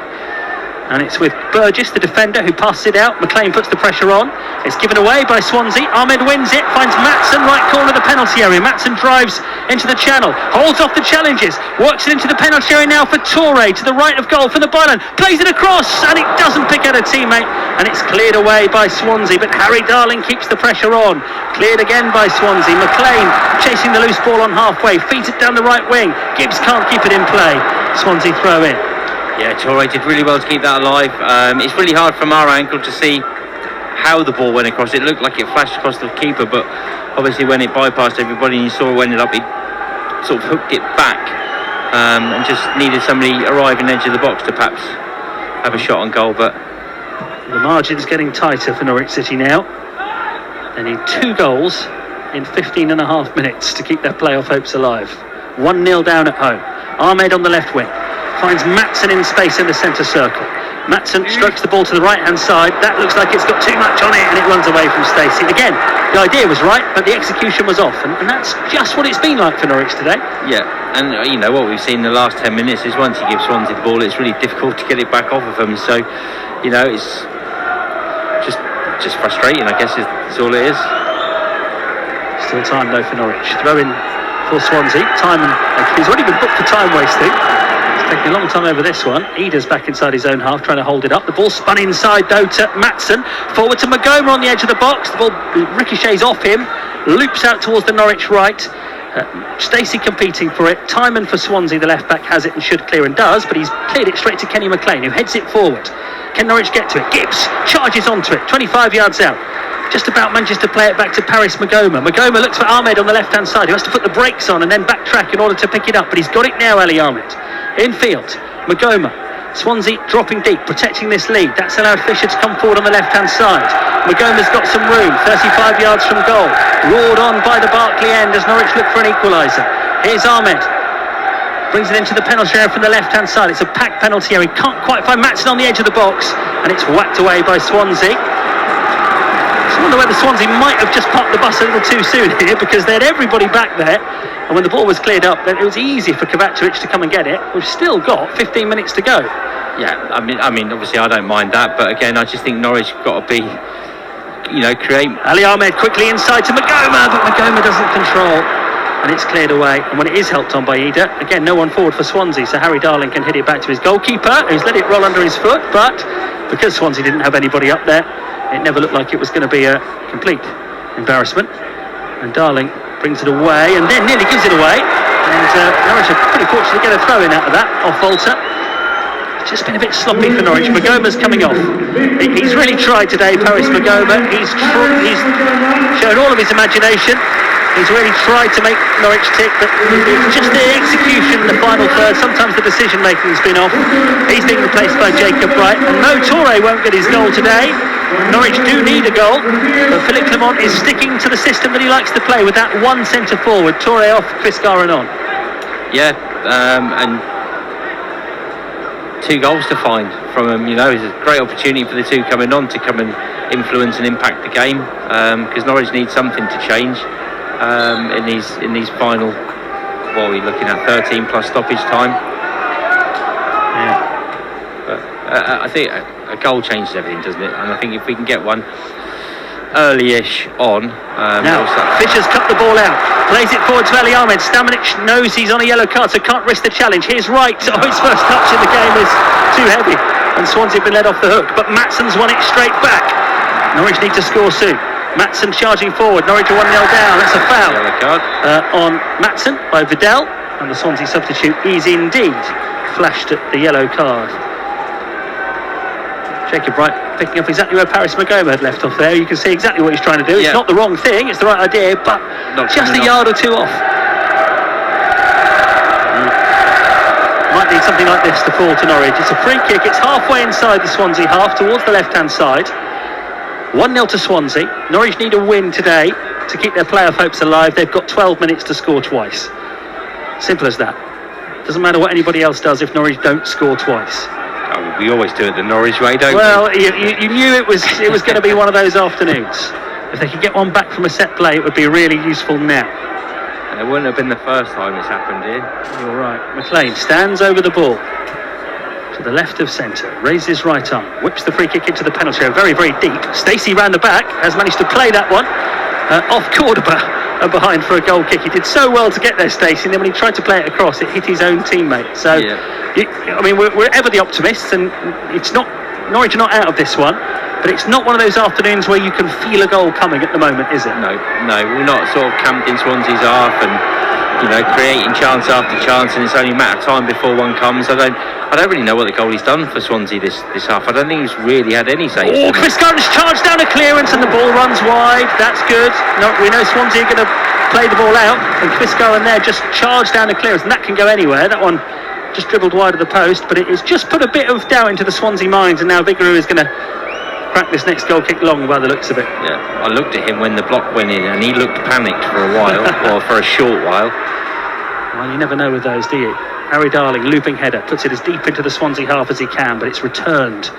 And it's with Burgess, the defender, who passes it out. McLean puts the pressure on. It's given away by Swansea. Ahmed wins it, finds Maatsen, right corner of the penalty area. Maatsen drives into the channel, holds off the challenges, works it into the penalty area now for Toure, to the right of goal from the byline, plays it across, and it doesn't pick out a teammate, and it's cleared away by Swansea. But Harry Darling keeps the pressure on. Cleared again by Swansea. McLean chasing the loose ball on halfway, feeds it down the right wing. Gibbs can't keep it in play. Swansea throw in. Yeah, Toure did really well to keep that alive. It's really hard from our angle to see how the ball went across. It looked like it flashed across the keeper, but obviously when it bypassed everybody and you saw it ended up, it sort of hooked it back and just needed somebody arriving edge of the box to perhaps have a shot on goal. But the margin's getting tighter for Norwich City now. They need 2 goals in 15 and a half minutes to keep their playoff hopes alive. 1-0 down at home. Ahmed on the left wing. Finds Maatsen in space in the centre circle. Maatsen strokes the ball to the right-hand side. That looks like it's got too much on it, and it runs away from Stacey. Again, the idea was right, but the execution was off, and that's just what it's been like for Norwich today. Yeah, and what we've seen in the last 10 minutes is once you give Swansea the ball, it's really difficult to get it back off of them. So, it's just frustrating, I guess, is all it is. Still time though for Norwich. Throw in for Swansea. He's already been booked for time wasting. Taking a long time over this one. Eda's back inside his own half, trying to hold it up. The ball spun inside though to Maatsen. Forward to Magoma on the edge of the box. The ball ricochets off him, loops out towards the Norwich right, Stacey competing for it. Timon for Swansea, the left back, has it and should clear and does, but he's cleared it straight to Kenny McLean, who heads it forward. Can Norwich get to it? Gibbs charges onto it, 25 yards out. Just about manages to play it back to Paris Magoma. Magoma looks for Ahmed on the left-hand side, who has to put the brakes on and then backtrack in order to pick it up, but he's got it now, Ali Ahmed. Infield, Magoma. Swansea dropping deep, protecting this lead. That's allowed Fisher to come forward on the left-hand side. Magoma's got some room, 35 yards from goal. Roared on by the Barclay end as Norwich look for an equaliser. Here's Ahmed. Brings it into the penalty area from the left-hand side. It's a packed penalty area. He can't quite find Matson on the edge of the box, and it's whacked away by Swansea. I wonder whether Swansea might have just parked the bus a little too soon here, because they had everybody back there, and when the ball was cleared up, then it was easy for Kovacevic to come and get it. We've still got 15 minutes to go. Yeah, I mean, obviously I don't mind that, but again, I just think Norwich got to be, create. Ali Ahmed quickly inside to Magoma, but Magoma doesn't control, and it's cleared away. And when it is helped on by Ida, again, no one forward for Swansea, so Harry Darling can hit it back to his goalkeeper, who's let it roll under his foot, but because Swansea didn't have anybody up there, it never looked like it was going to be a complete embarrassment. And Darling brings it away and then nearly gives it away. And Norwich are pretty fortunate to get a throw in out of that, off Volta. It's just been a bit sloppy for Norwich. Magoma's coming off. He's really tried today, Paris Magoma. He's shown all of his imagination. He's really tried to make Norwich tick, but it's just the execution in the final third. Sometimes the decision making has been off. He's being replaced by Jacob Wright, and no, Toure won't get his goal today. Norwich do need a goal, but Philippe Clement is sticking to the system that he likes to play with that one centre forward. Toure off, Chris Garron on. Yeah, and 2 goals to find from him. It's a great opportunity for the two coming on to come and influence and impact the game, because Norwich needs something to change in these final. What are we looking at? 13 plus stoppage time. Yeah, but I think a goal changes everything, doesn't it? And I think if we can get one early-ish on. Now, Fisher's cut the ball out, plays it forward to Ali Ahmed. Stamanic knows he's on a yellow card, so can't risk the challenge. Here's Wright. Oh, his first touch in the game is too heavy, and Swansea have been let off the hook, but Matson's won it straight back. Norwich need to score soon. Matson charging forward. Norwich are 1-0 down. That's a foul on Matson by Vidal, and the Swansea substitute is indeed flashed at the yellow card. Jacob Wright picking up exactly where Paris Magoma had left off there. You can see exactly what he's trying to do. It's not the wrong thing, it's the right idea, but not just a yard or two off. Might need something like this to fall to Norwich. It's a free kick. It's halfway inside the Swansea half, towards the left-hand side. 1-0 to Swansea. Norwich need a win today to keep their playoff hopes alive. They've got 12 minutes to score twice. Simple as that. Doesn't matter what anybody else does if Norwich don't score twice. We always do it the Norwich way, don't we? Well, you knew it was going to be one of those afternoons. If they could get one back from a set play, it would be really useful now. And it wouldn't have been the first time it's happened here. You're right. McLean stands over the ball to the left of centre, raises right arm, whips the free kick into the penalty area, very, very deep. Stacey round the back, has managed to play that one off Cordoba and behind for a goal kick. He did so well to get there, Stacey, and then when he tried to play it across, it hit his own teammate. So, we're ever the optimists, and it's not, Norwich are not out of this one, but it's not one of those afternoons where you can feel a goal coming at the moment, is it? No, we're not sort of camped in Swansea's half and creating chance after chance, and it's only a matter of time before one comes. I don't really know what the goalie's done for Swansea this half. I don't think he's really had any saves. Oh, Chris Garron's charged down a clearance and the ball runs wide. That's good. No, we know Swansea are going to play the ball out, and Chris Garron there just charged down a clearance, and that can go anywhere. That one just dribbled wide of the post, but it has just put a bit of doubt into the Swansea minds, and now Vigouroux is going to crack this next goal kick long by the looks of it. Yeah, I looked at him when the block went in, and he looked panicked for a while, or for a short while. Well, you never know with those, do you? Harry Darling, looping header, puts it as deep into the Swansea half as he can, but it's returned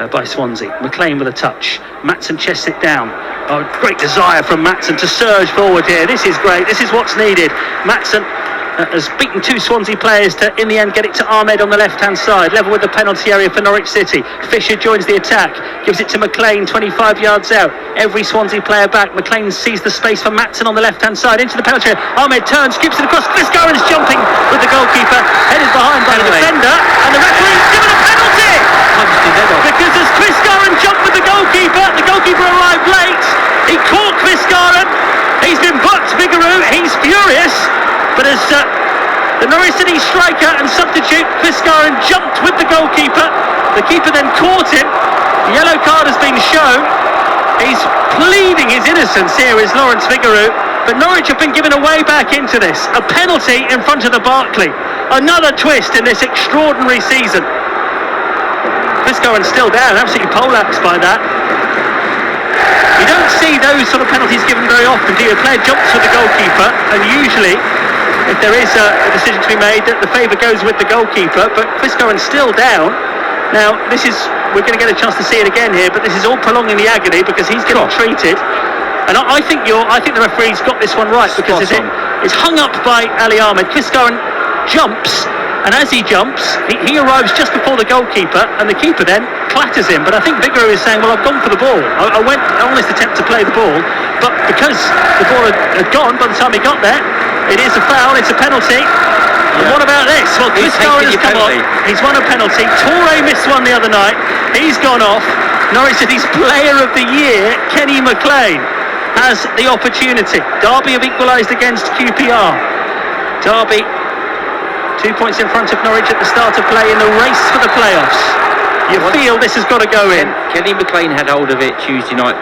by Swansea. McLean with a touch. Matson chests it down. Oh, great desire from Matson to surge forward here. This is great. This is what's needed. Matson has beaten 2 Swansea players to, in the end, get it to Ahmed on the left-hand side, level with the penalty area for Norwich City. Fisher joins the attack, gives it to McLean, 25 yards out. Every Swansea player back. McLean sees the space for Matson on the left-hand side, into the penalty area. Ahmed turns, skips it across. Chris Garron's jumping with the goalkeeper, headed behind by the defender, and the referee's given a penalty! Because as Chris Garron jumped with the goalkeeper arrived late. He caught Chris Garron. He's been bucked. Vigouroux Vigouroux, he's furious, but as the Norwich City striker and substitute Chris Garren jumped with the goalkeeper, the keeper then caught him. The yellow card has been shown. He's pleading his innocence here, is Lawrence Vigouroux, but Norwich have been given a way back into this. A penalty in front of the Barclay. Another twist in this extraordinary season. Chris Garren's still down, absolutely poleaxed by that. You don't see those sort of penalties given very often, do you? A player jumps with the goalkeeper, and usually, if there is a decision to be made, that the favour goes with the goalkeeper, but Chris Garren's still down. Now, we're going to get a chance to see it again here, but this is all prolonging the agony because he's getting treated. And I think the referee's got this one right, because it's hung up by Ali Ahmed. Chris Garren jumps, and as he jumps, he arrives just before the goalkeeper, and the keeper then clatters him. But I think Vigouroux is saying, well, I've gone for the ball. I went on this attempt to play the ball, but because the ball had gone by the time he got there, it is a foul, it's a penalty. And what about this? Well, Chris Garren has come on. He's won a penalty. Toure missed one the other night. He's gone off. Norwich City's Player of the Year, Kenny McLean, has the opportunity. Derby have equalised against QPR. Derby 2 points in front of Norwich at the start of play in the race for the playoffs. You feel this has got to go in. Kenny McLean had hold of it Tuesday night.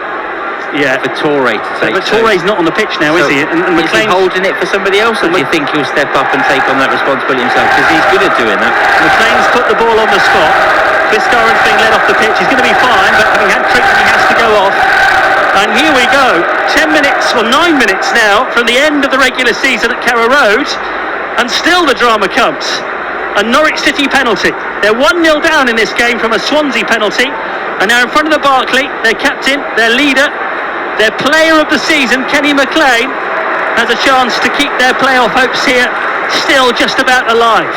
Yeah, for Toure to take. But Toure's not on the pitch now, is he? And is he holding it for somebody else, or do you think he'll step up and take on that responsibility himself? Because he's good at doing that. McLean's put the ball on the spot. Chris Garren's being led off the pitch. He's going to be fine, but having had tricks, he has to go off. And here we go. 9 minutes now from the end of the regular season at Carrow Road, and still the drama comes. A Norwich City penalty. They're 1-0 down in this game from a Swansea penalty, and now in front of the Barclay, their captain, their leader, their player of the season, Kenny McLean, has a chance to keep their playoff hopes here still just about alive.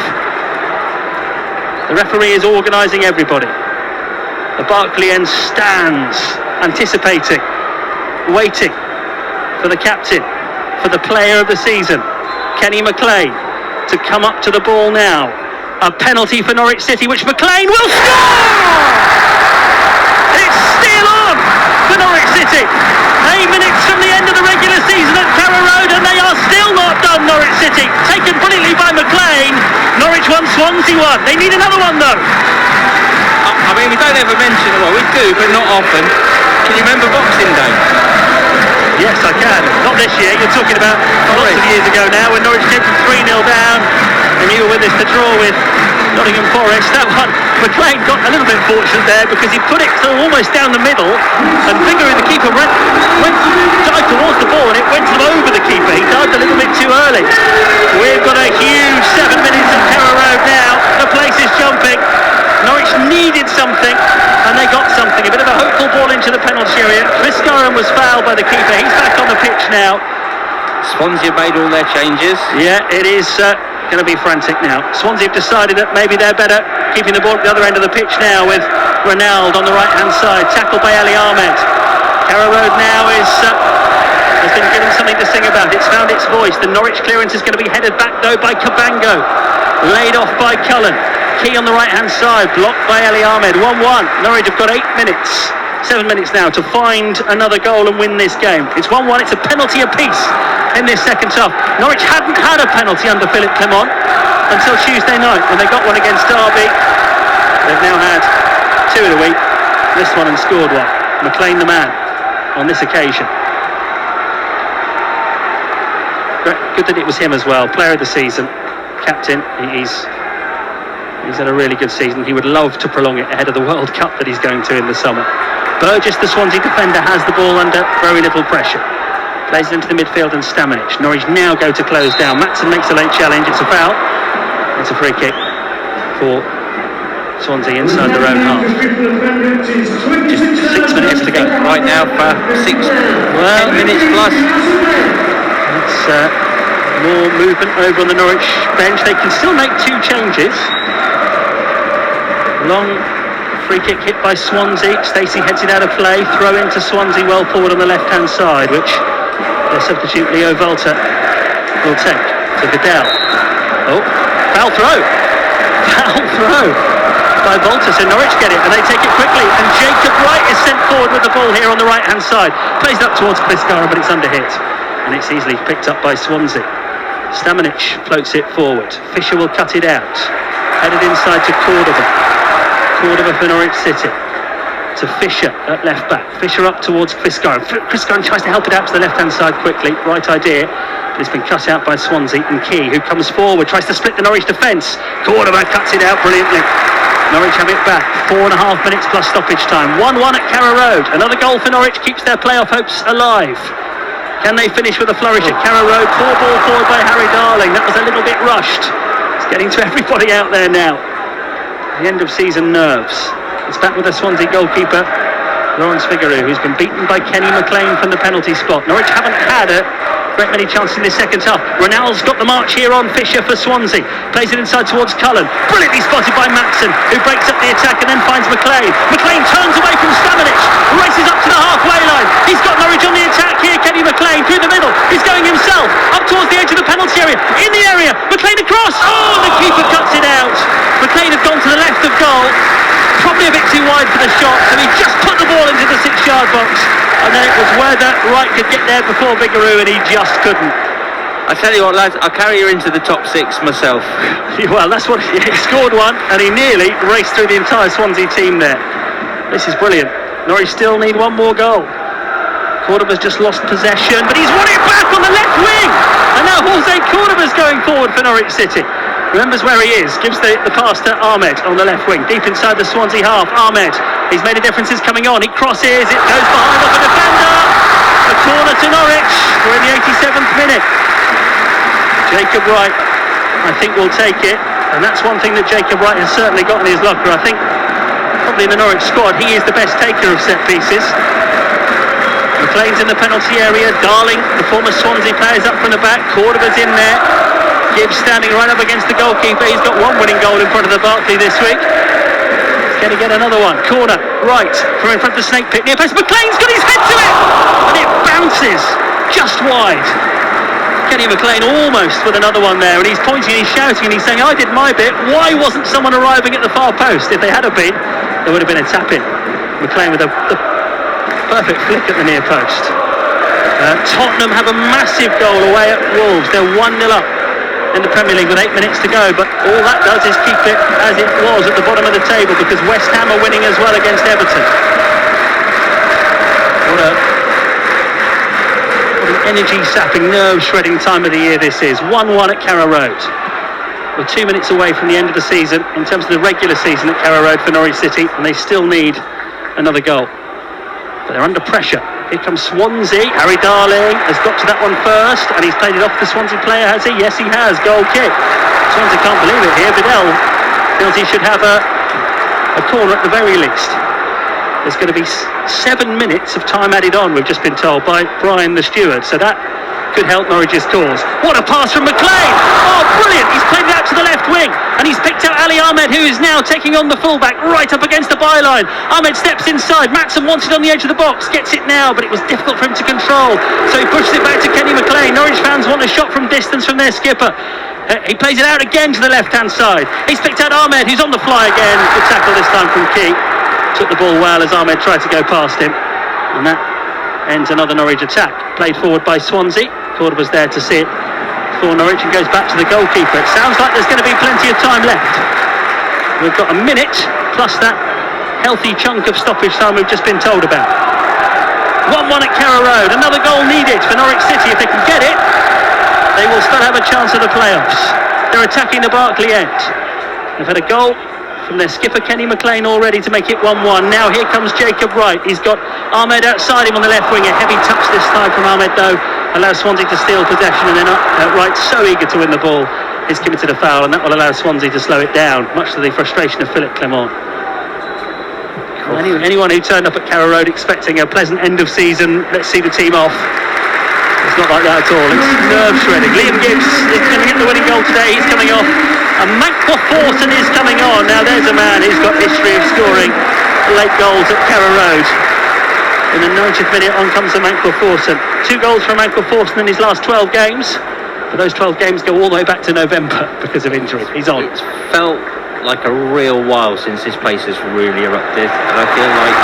The referee is organising everybody. The Barclay end stands, anticipating, waiting for the captain, for the player of the season, Kenny McLean, to come up to the ball now. A penalty for Norwich City, which McLean will score! It's still on for Norwich City. 8 minutes from the end of the regular season at Carrow Road, and they are still not done, Norwich City. Taken brilliantly by McLean. Norwich 1, Swansea 1. They need another one, though. I mean, we don't ever mention, well, we do, but not often. Can you remember Boxing Day? Yes, I can. Not this year. You're talking about lots of years ago now, when Norwich came from 3-0 down, and you were with us to draw with Nottingham Forest. That one, McLean got a little bit fortunate there because he put it almost down the middle, and Vigouroux, the keeper, dived towards the ball, and it went over the keeper. He dived a little bit too early. We've got a huge 7 minutes at Carrow Road now. The place is jumping. Norwich needed something, and they got something. A bit of a hopeful ball into the penalty area. Chris Garren was fouled by the keeper. He's back on the pitch now. Swansea made all their changes. Yeah, it is going to be frantic now. Swansea have decided that maybe they're better keeping the ball at the other end of the pitch now, with Ronald on the right-hand side, tackled by Ali Ahmed. Carrow Road now has been given something to sing about. It's found its voice. The Norwich clearance is going to be headed back, though, by Cabango. Laid off by Cullen. Key on the right-hand side, blocked by Ali Ahmed. 1-1. Norwich have got 7 minutes now to find another goal and win this game. It's 1-1. It's a penalty apiece in this second half. Norwich hadn't had a penalty under Philip Clement until Tuesday night when they got one against Derby. They've now had 2 in a week. Missed one and scored one. McLean the man on this occasion. Good that it was him as well. Player of the season, captain. He's had a really good season. He would love to prolong it ahead of the World Cup that he's going to in the summer. Burgess, the Swansea defender, has the ball under very little pressure. Plays it into the midfield, and Stamenic. Norwich now go to close down. Matson makes a late challenge. It's a foul. It's a free kick for Swansea inside their own half. Just 6 minutes to go. Right now for 10 minutes plus. It's more movement over on the Norwich bench. They can still make 2 changes. Long free kick hit by Swansea. Stacey heads it out of play. Throw into Swansea well forward on the left-hand side, which their substitute Leo Volta will take to Vidal. Oh, foul throw by Volta. So Norwich get it, and they take it quickly. And Jacob Wright is sent forward with the ball here on the right-hand side. Plays up towards Chris Garren, but it's under hit. and it's easily picked up by Swansea. Stamanic floats it forward. Fisher will cut it out. Headed inside to Cordova. Cordova for Norwich City. To Fisher at left back. Fisher up towards Chris Garn. Chris Garn tries to help it out to the left hand side quickly. Right idea. But it's been cut out by Swansea. And Key, who comes forward, tries to split the Norwich defence. Cordova cuts it out brilliantly. Norwich have it back. 4.5 minutes plus stoppage time. 1-1 at Carrow Road. Another goal for Norwich keeps their playoff hopes alive. Can they finish with a flourish at Carrow Road? Poor ball forward by Harry Darling. That was a little bit rushed. It's getting to everybody out there now. The end of season nerves. It's back with the Swansea goalkeeper, Lawrence Figueroa, who's been beaten by Kenny McLean from the penalty spot. Norwich haven't had a great many chances in this second half. Ronald's got the march here on Fisher for Swansea. Plays it inside towards Cullen. Brilliantly spotted by Maxson, who breaks up the attack and then finds McLean. McLean turns away from Stamanic, races up to the halfway line. He's got Norwich on the attack here. Kenny McLean through the middle. He's going himself up towards the edge of the penalty area. In the area, McLean across. Oh, the keeper cuts it out. McLean had gone to the left of goal. Probably a bit too wide for the shot, so he just put the ball into the 6-yard box, and then it was whether Wright could get there before Figueroa, and he just couldn't. I tell you what, lads, I'll carry you into the top 6 myself. Well, that's what he scored one, and he nearly raced through the entire Swansea team there. This is brilliant. Norwich still need one more goal. Cordova's just lost possession, but he's won it back on the left wing, and now Jose Cordova's going forward for Norwich City. Remembers where he is, gives the pass to Ahmed on the left wing, deep inside the Swansea half. Ahmed, he's made a difference, is coming on, he crosses, it goes behind off a defender. A corner to Norwich, we're in the 87th minute. Jacob Wright, I think, will take it, and that's one thing that Jacob Wright has certainly got in his locker. I think probably in the Norwich squad he is the best taker of set pieces. McLean's in the penalty area, Darling, the former Swansea player, is up from the back. Cordova's in there. Gibbs standing right up against the goalkeeper. He's got one winning goal in front of the Barclay this week. He's going to get another one. Corner, right, from in front of the snake pit. Near post, McLean's got his head to it! And it bounces just wide. Kenny McLean almost with another one there, and he's pointing, he's shouting, and he's saying, I did my bit. Why wasn't someone arriving at the far post? If they had been, there would have been a tap-in. McLean with the perfect flick at the near post. Tottenham have a massive goal away at Wolves. They're 1-0 up in the Premier League with 8 minutes to go, but all that does is keep it as it was at the bottom of the table, because West Ham are winning as well against Everton. What an energy-sapping, nerve-shredding time of the year this is. 1-1 at Carrow Road. We're 2 minutes away from the end of the season in terms of the regular season at Carrow Road for Norwich City, and they still need another goal. But they're under pressure. Here comes Swansea. Harry Darling has got to that one first, and he's played it off the Swansea player, has he? Yes, he has. Goal kick. Swansea can't believe it here. Vidal feels he should have a corner at the very least. There's going to be 7 minutes of time added on, we've just been told, by Brian the steward, so that could help Norwich's cause. What a pass from McLean! Oh, brilliant! He's played it out to the left wing, and he's picked out Ali Ahmed, who is now taking on the fullback right up against the byline. Ahmed steps inside. Matson wants it on the edge of the box, gets it now, but it was difficult for him to control, so he pushes it back to Kenny McLean. Norwich fans want a shot from distance from their skipper. He plays it out again to the left-hand side. He's picked out Ahmed, who's on the fly again. Good tackle this time from Key. Took the ball well as Ahmed tried to go past him, and that ends another Norwich attack. Played forward by Swansea. Cordova's there to see it for Norwich and goes back to the goalkeeper. It sounds like there's going to be plenty of time left. We've got a minute plus that healthy chunk of stoppage time we've just been told about. 1-1 at Carrow Road. Another goal needed for Norwich City. If they can get it, they will still have a chance at the playoffs. They're attacking the Barclay end. They've had a goal from their skipper Kenny McLean already to make it 1-1. Now here comes Jacob Wright. He's got Ahmed outside him on the left wing. A heavy touch this time from Ahmed, though, allows Swansea to steal possession, and then Wright, so eager to win the ball, is committed a foul, and that will allow Swansea to slow it down, much to the frustration of Philip Clement. Anyone who turned up at Carrow Road expecting a pleasant end of season, let's see the team off, it's not like that at all. It's nerve-shredding. Liam Gibbs is going to get the winning goal today. He's coming off, and Mankwa-Thornton is coming on. Now there's a man who's got history of scoring late goals at Carrow Road. In the 90th minute, on comes the Mankwa-Thornton. 2 goals from Mankwa-Thornton in his last 12 games. But those 12 games go all the way back to November because of injury. He's on. It's felt like a real while since this place has really erupted, and I feel like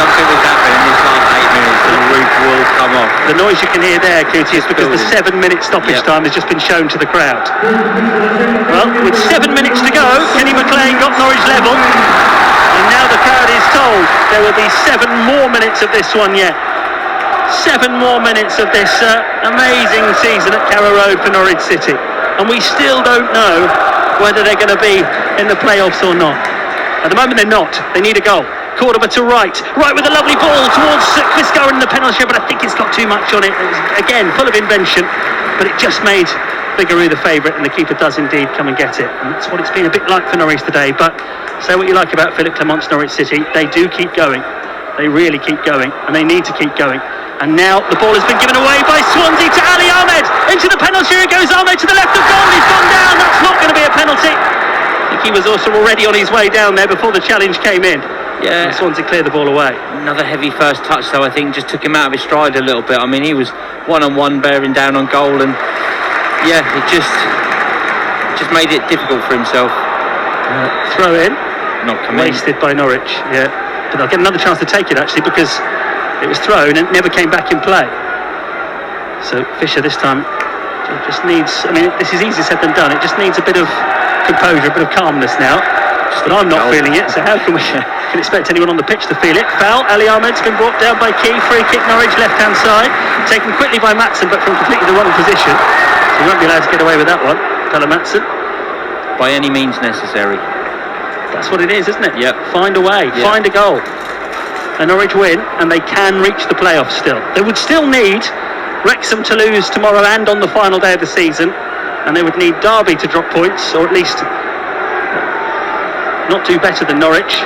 something was happening in these last 8 minutes that roof will come off. The noise you can hear there, Cootie, is because the 7-minute stoppage time has just been shown to the crowd. Well, with 7 minutes to go, Kenny McLean got Norwich level, and now the crowd is told there will be 7 more minutes of this one yet. 7 more minutes of this amazing season at Carrow Road for Norwich City, and we still don't know whether they're going to be in the playoffs or not. At the moment they're not. They need a goal. Cordoba to right with a lovely ball towards Chris Gowan in the penalty area, but I think it's got too much on it. It was, again, full of invention, but it just made Bigaroo the favourite, and the keeper does indeed come and get it. And that's what it's been a bit like for Norwich today. But say what you like about Philip Clement's Norwich City, they do keep going. They really keep going, and they need to keep going. And now the ball has been given away by Swansea to Ali Ahmed. Into the penalty area goes Ahmed to the left of goal. He's gone down. That's not going to be a penalty. I think he was also already on his way down there before the challenge came in. Yeah, and Swansea cleared the ball away. Another heavy first touch, though, I think, just took him out of his stride a little bit. I mean, he was one-on-one bearing down on goal, and yeah, it just made it difficult for himself. Throw in, not coming. Wasted by Norwich. Yeah, but they'll get another chance to take it actually, because it was thrown and it never came back in play. So Fisher this time just needs, I mean, this is easier said than done. It just needs a bit of composure, a bit of calmness now. But I'm not feeling it, so how can we expect anyone on the pitch to feel it? Foul, Ali Ahmed's been brought down by Key. Free kick Norwich, left-hand side. Taken quickly by Maatsen, but from completely the wrong position. So he won't be allowed to get away with that one, fella Maatsen. By any means necessary. That's what it is, isn't it? Yep. Find a way, find a goal. And Norwich win, and they can reach the playoffs still. They would still need Wrexham to lose tomorrow and on the final day of the season, and they would need Derby to drop points, or at least not do better than Norwich,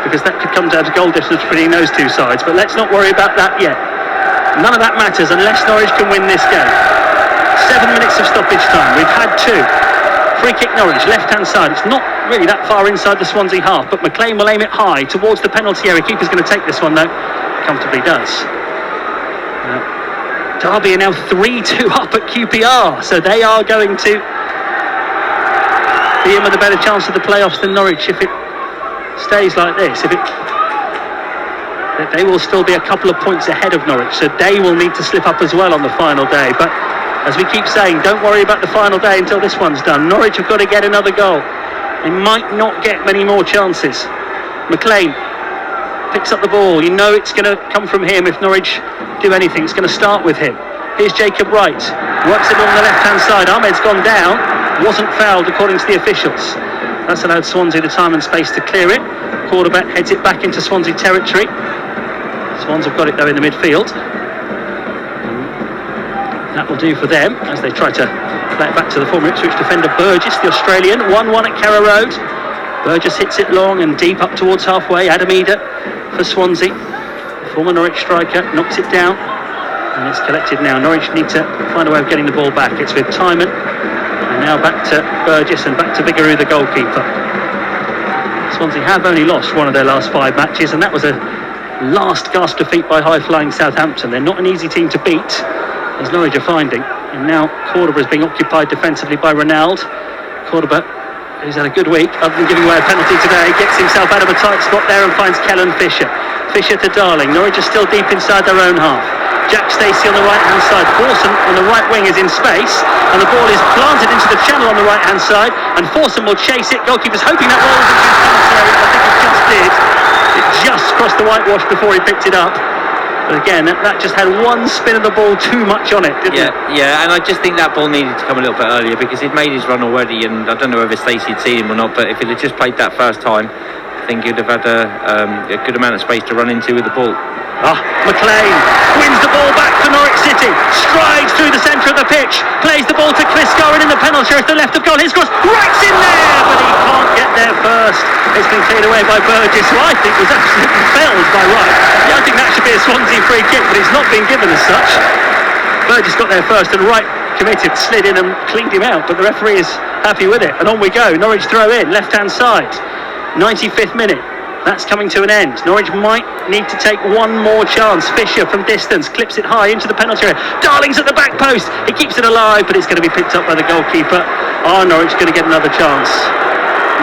because that could come down to goal difference between those two sides. But let's not worry about that yet. None of that matters unless Norwich can win this game. 7 minutes of stoppage time. We've had 2. Free kick Norwich, left-hand side. It's not really that far inside the Swansea half, but McLean will aim it high towards the penalty area. Keeper's going to take this one though. Comfortably does. Derby are now 3-2 up at QPR, so they are going to be in with a better chance of the playoffs than Norwich if it stays like this. They will still be a couple of points ahead of Norwich, so they will need to slip up as well on the final day. But as we keep saying, don't worry about the final day until this one's done. Norwich have got to get another goal. They might not get many more chances. McLean picks up the ball. You know it's going to come from him if Norwich do anything. It's going to start with him. Here's Jacob Wright. Works it on the left-hand side. Ahmed's gone down. Wasn't fouled according to the officials. That's allowed Swansea the time and space to clear it. Cordoba heads it back into Swansea territory. Swans have got it though in the midfield. That will do for them as they try to play it back to the former Ipswich defender Burgess, the Australian. 1-1 at Carrow Road. Burgess hits it long and deep up towards halfway. Adam Eder for Swansea. The former Norwich striker knocks it down. And it's collected now. Norwich need to find a way of getting the ball back. It's with Timon. And now back to Burgess and back to Bigaroo, the goalkeeper. Swansea have only lost one of their last 5 matches, and that was a last gasp defeat by high-flying Southampton. They're not an easy team to beat, as Norwich are finding. And now Cordoba is being occupied defensively by Ronald. Cordoba, who's had a good week, other than giving away a penalty today, gets himself out of a tight spot there and finds Kellen Fisher. Fisher to Darling. Norwich are still deep inside their own half. Jack Stacey on the right-hand side. Forson on the right wing is in space, and the ball is planted into the channel on the right-hand side, and Forson will chase it. Goalkeeper's hoping that ball was into his penalty area. I think it just did. It just crossed the whitewash before he picked it up. But again, that just had one spin of the ball too much on it, didn't it? Yeah, and I just think that ball needed to come a little bit earlier, because he'd made his run already, and I don't know whether Stacey had seen him or not, but if he'd have just played that first time, I think he'd have had a good amount of space to run into with the ball. McLean wins the ball back for Norwich City, strides through the centre of the pitch, plays the ball to Chris Gowan in the penalty area to the left of goal. His cross, Wright's in there, but he can't get there first. It's been cleared away by Burgess, who I think was absolutely felled by Wright. I think that should be a Swansea free kick, but it's not been given as such. Burgess got there first, and Wright committed, slid in and cleaned him out, but the referee is happy with it. And on we go. Norwich throw in, left-hand side. 95th minute. That's coming to an end. Norwich might need to take one more chance. Fisher from distance clips it high into the penalty area. Darling's at the back post. He keeps it alive, but it's going to be picked up by the goalkeeper. Norwich going to get another chance.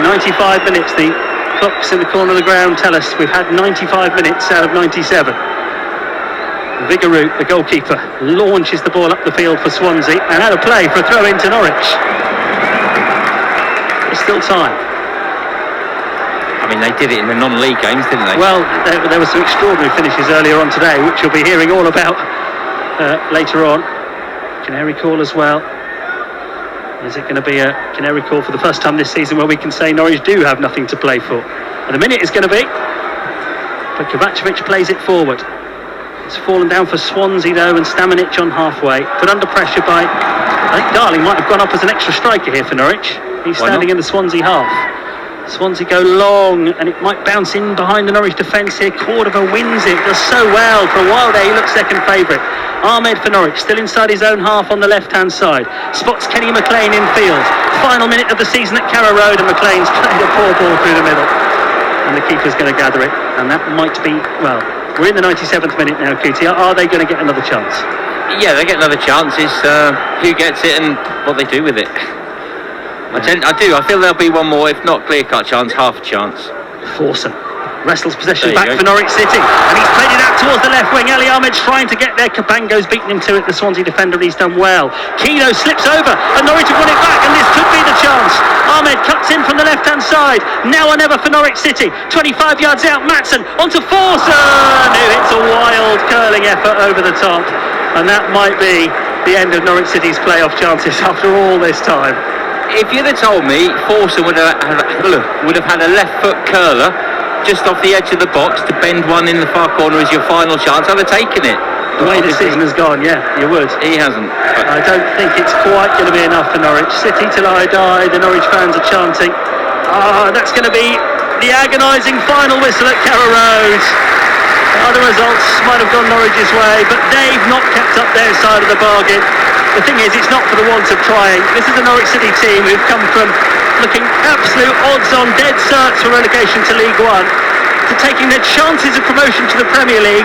95 minutes. The clocks in the corner of the ground tell us we've had 95 minutes out of 97. Vigouroux, the goalkeeper, launches the ball up the field for Swansea and out of play for a throw into Norwich. There's still time. I mean, they did it in the non-league games, didn't they? Well, there were some extraordinary finishes earlier on today, which you'll be hearing all about later on. Canary call as well. Is it going to be a canary call for the first time this season where we can say Norwich do have nothing to play for? At the minute it's going to be. But Kovacevic plays it forward. It's fallen down for Swansea though, and Stamanic on halfway. Put under pressure by, I think Darling might have gone up as an extra striker here for Norwich. He's standing in the Swansea half. Swansea go long, and it might bounce in behind the Norwich defence here. Cordoba wins it, does so well. For a while there, he looks second favourite. Ahmed for Norwich, still inside his own half on the left-hand side. Spots Kenny McLean in field. Final minute of the season at Carrow Road, and McLean's played a poor ball through the middle. And the keeper's going to gather it, and that might be, well, we're in the 97th minute now, Cootie. Are they going to get another chance? Yeah, they get another chance. It's who gets it and what they do with it. I feel there'll be one more, if not clear-cut chance, half a chance. Forson wrestles possession back for Norwich City, and he's played it out towards the left wing. Ali Ahmed's trying to get there. Cabango's beaten him to it, the Swansea defender, and he's done well. Keno slips over, and Norwich have won it back, and this could be the chance. Ahmed cuts in from the left-hand side. Now or never for Norwich City. 25 yards out, Maatsen onto Forson, who hits a wild curling effort over the top, and that might be the end of Norwich City's playoff chances after all this time. If you'd have told me Forson would have had a left foot curler just off the edge of the box to bend one in the far corner as your final chance, I'd have taken it. The way the season has gone, yeah, you would. He hasn't. I don't think it's quite going to be enough for Norwich. City till I die, the Norwich fans are chanting. That's going to be the agonising final whistle at Carrow Road. Other results might have gone Norwich's way, but they've not kept up their side of the bargain. The thing is, it's not for the want of trying. This is the Norwich City team who've come from looking absolute odds-on dead certs for relegation to League One, to taking their chances of promotion to the Premier League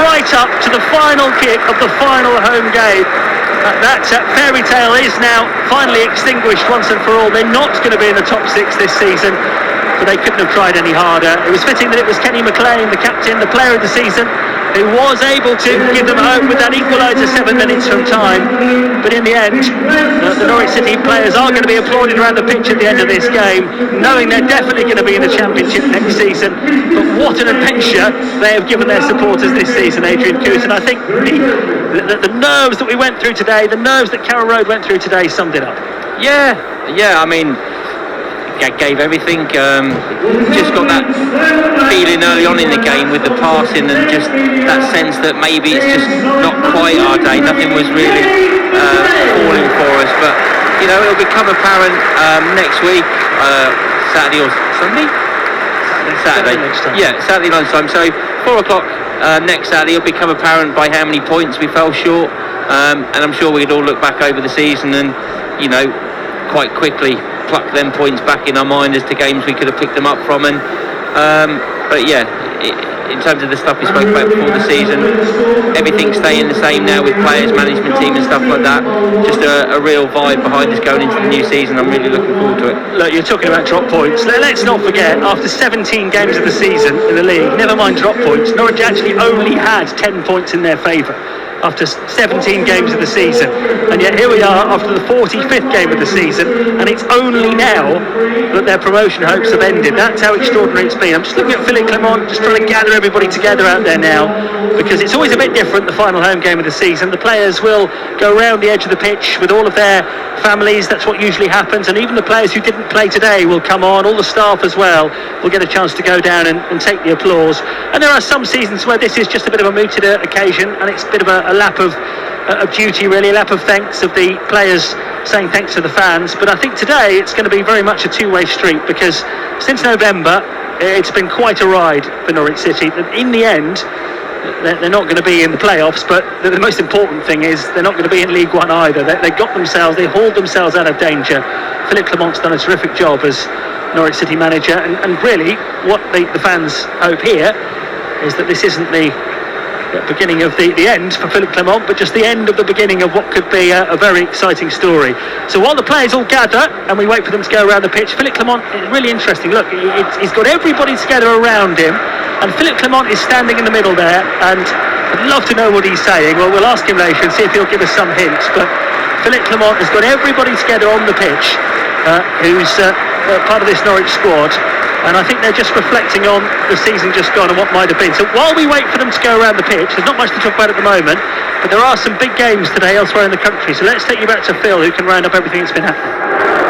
right up to the final kick of the final home game. That fairy tale is now finally extinguished once and for all. They're not going to be in the top six this season, but they couldn't have tried any harder. It was fitting that it was Kenny McLean, the captain, the player of the season, who was able to give them hope with that equaliser 7 minutes from time. But in the end, the Norwich City players are going to be applauded around the pitch at the end of this game, knowing they're definitely going to be in the Championship next season. But what an adventure they have given their supporters this season, Adrian Coote. And I think the nerves that we went through today, the nerves that Carrow Road went through today, summed it up. Yeah, I mean, gave everything, just got that feeling early on in the game with the passing and just that sense that maybe it's just not quite our day, nothing was really falling for us, but you know, it'll become apparent next week, Saturday or Sunday? Saturday lunchtime, so 4 o'clock next Saturday it'll become apparent by how many points we fell short, and I'm sure we'd all look back over the season and, you know, quite quickly pluck them points back in our mind as to games we could have picked them up from. And but yeah, in terms of the stuff we spoke about before the season, everything's staying the same now with players, management team and stuff like that. Just a real vibe behind us going into the new season. I'm really looking forward to it. Look, you're talking about drop points. Let's not forget, after 17 games of the season in the league, never mind drop points, Norwich actually only had 10 points in their favour after 17 games of the season, and yet here we are after the 45th game of the season, and it's only now that their promotion hopes have ended. That's how extraordinary it's been. I'm just looking at Philippe Clement, just trying to gather everybody together out there now, because it's always a bit different, the final home game of the season. The players will go around the edge of the pitch with all of their families. That's what usually happens, and even the players who didn't play today will come on, all the staff as well will get a chance to go down and take the applause. And there are some seasons where this is just a bit of a mooted occasion, and it's a bit of a lap of duty, really, a lap of thanks of the players saying thanks to the fans. But I think today it's going to be very much a two-way street, because since November it's been quite a ride for Norwich City. In the end, they're not going to be in the playoffs, but the most important thing is they're not going to be in League One either. They hauled themselves out of danger. Philippe Clement's done a terrific job as Norwich City manager, and really what the fans hope here is that this isn't the beginning of the end for Philippe Clement, but just the end of the beginning of what could be a very exciting story. So while the players all gather and we wait for them to go around the pitch, Philippe Clement is really interesting. Look, he's got everybody together around him, and Philippe Clement is standing in the middle there, and I'd love to know what he's saying. Well, we'll ask him later and see if he'll give us some hints. But Philippe Clement has got everybody together on the pitch who's part of this Norwich squad. And I think they're just reflecting on the season just gone and what might have been. So while we wait for them to go around the pitch, there's not much to talk about at the moment, but there are some big games today elsewhere in the country. So let's take you back to Phil, who can round up everything that's been happening.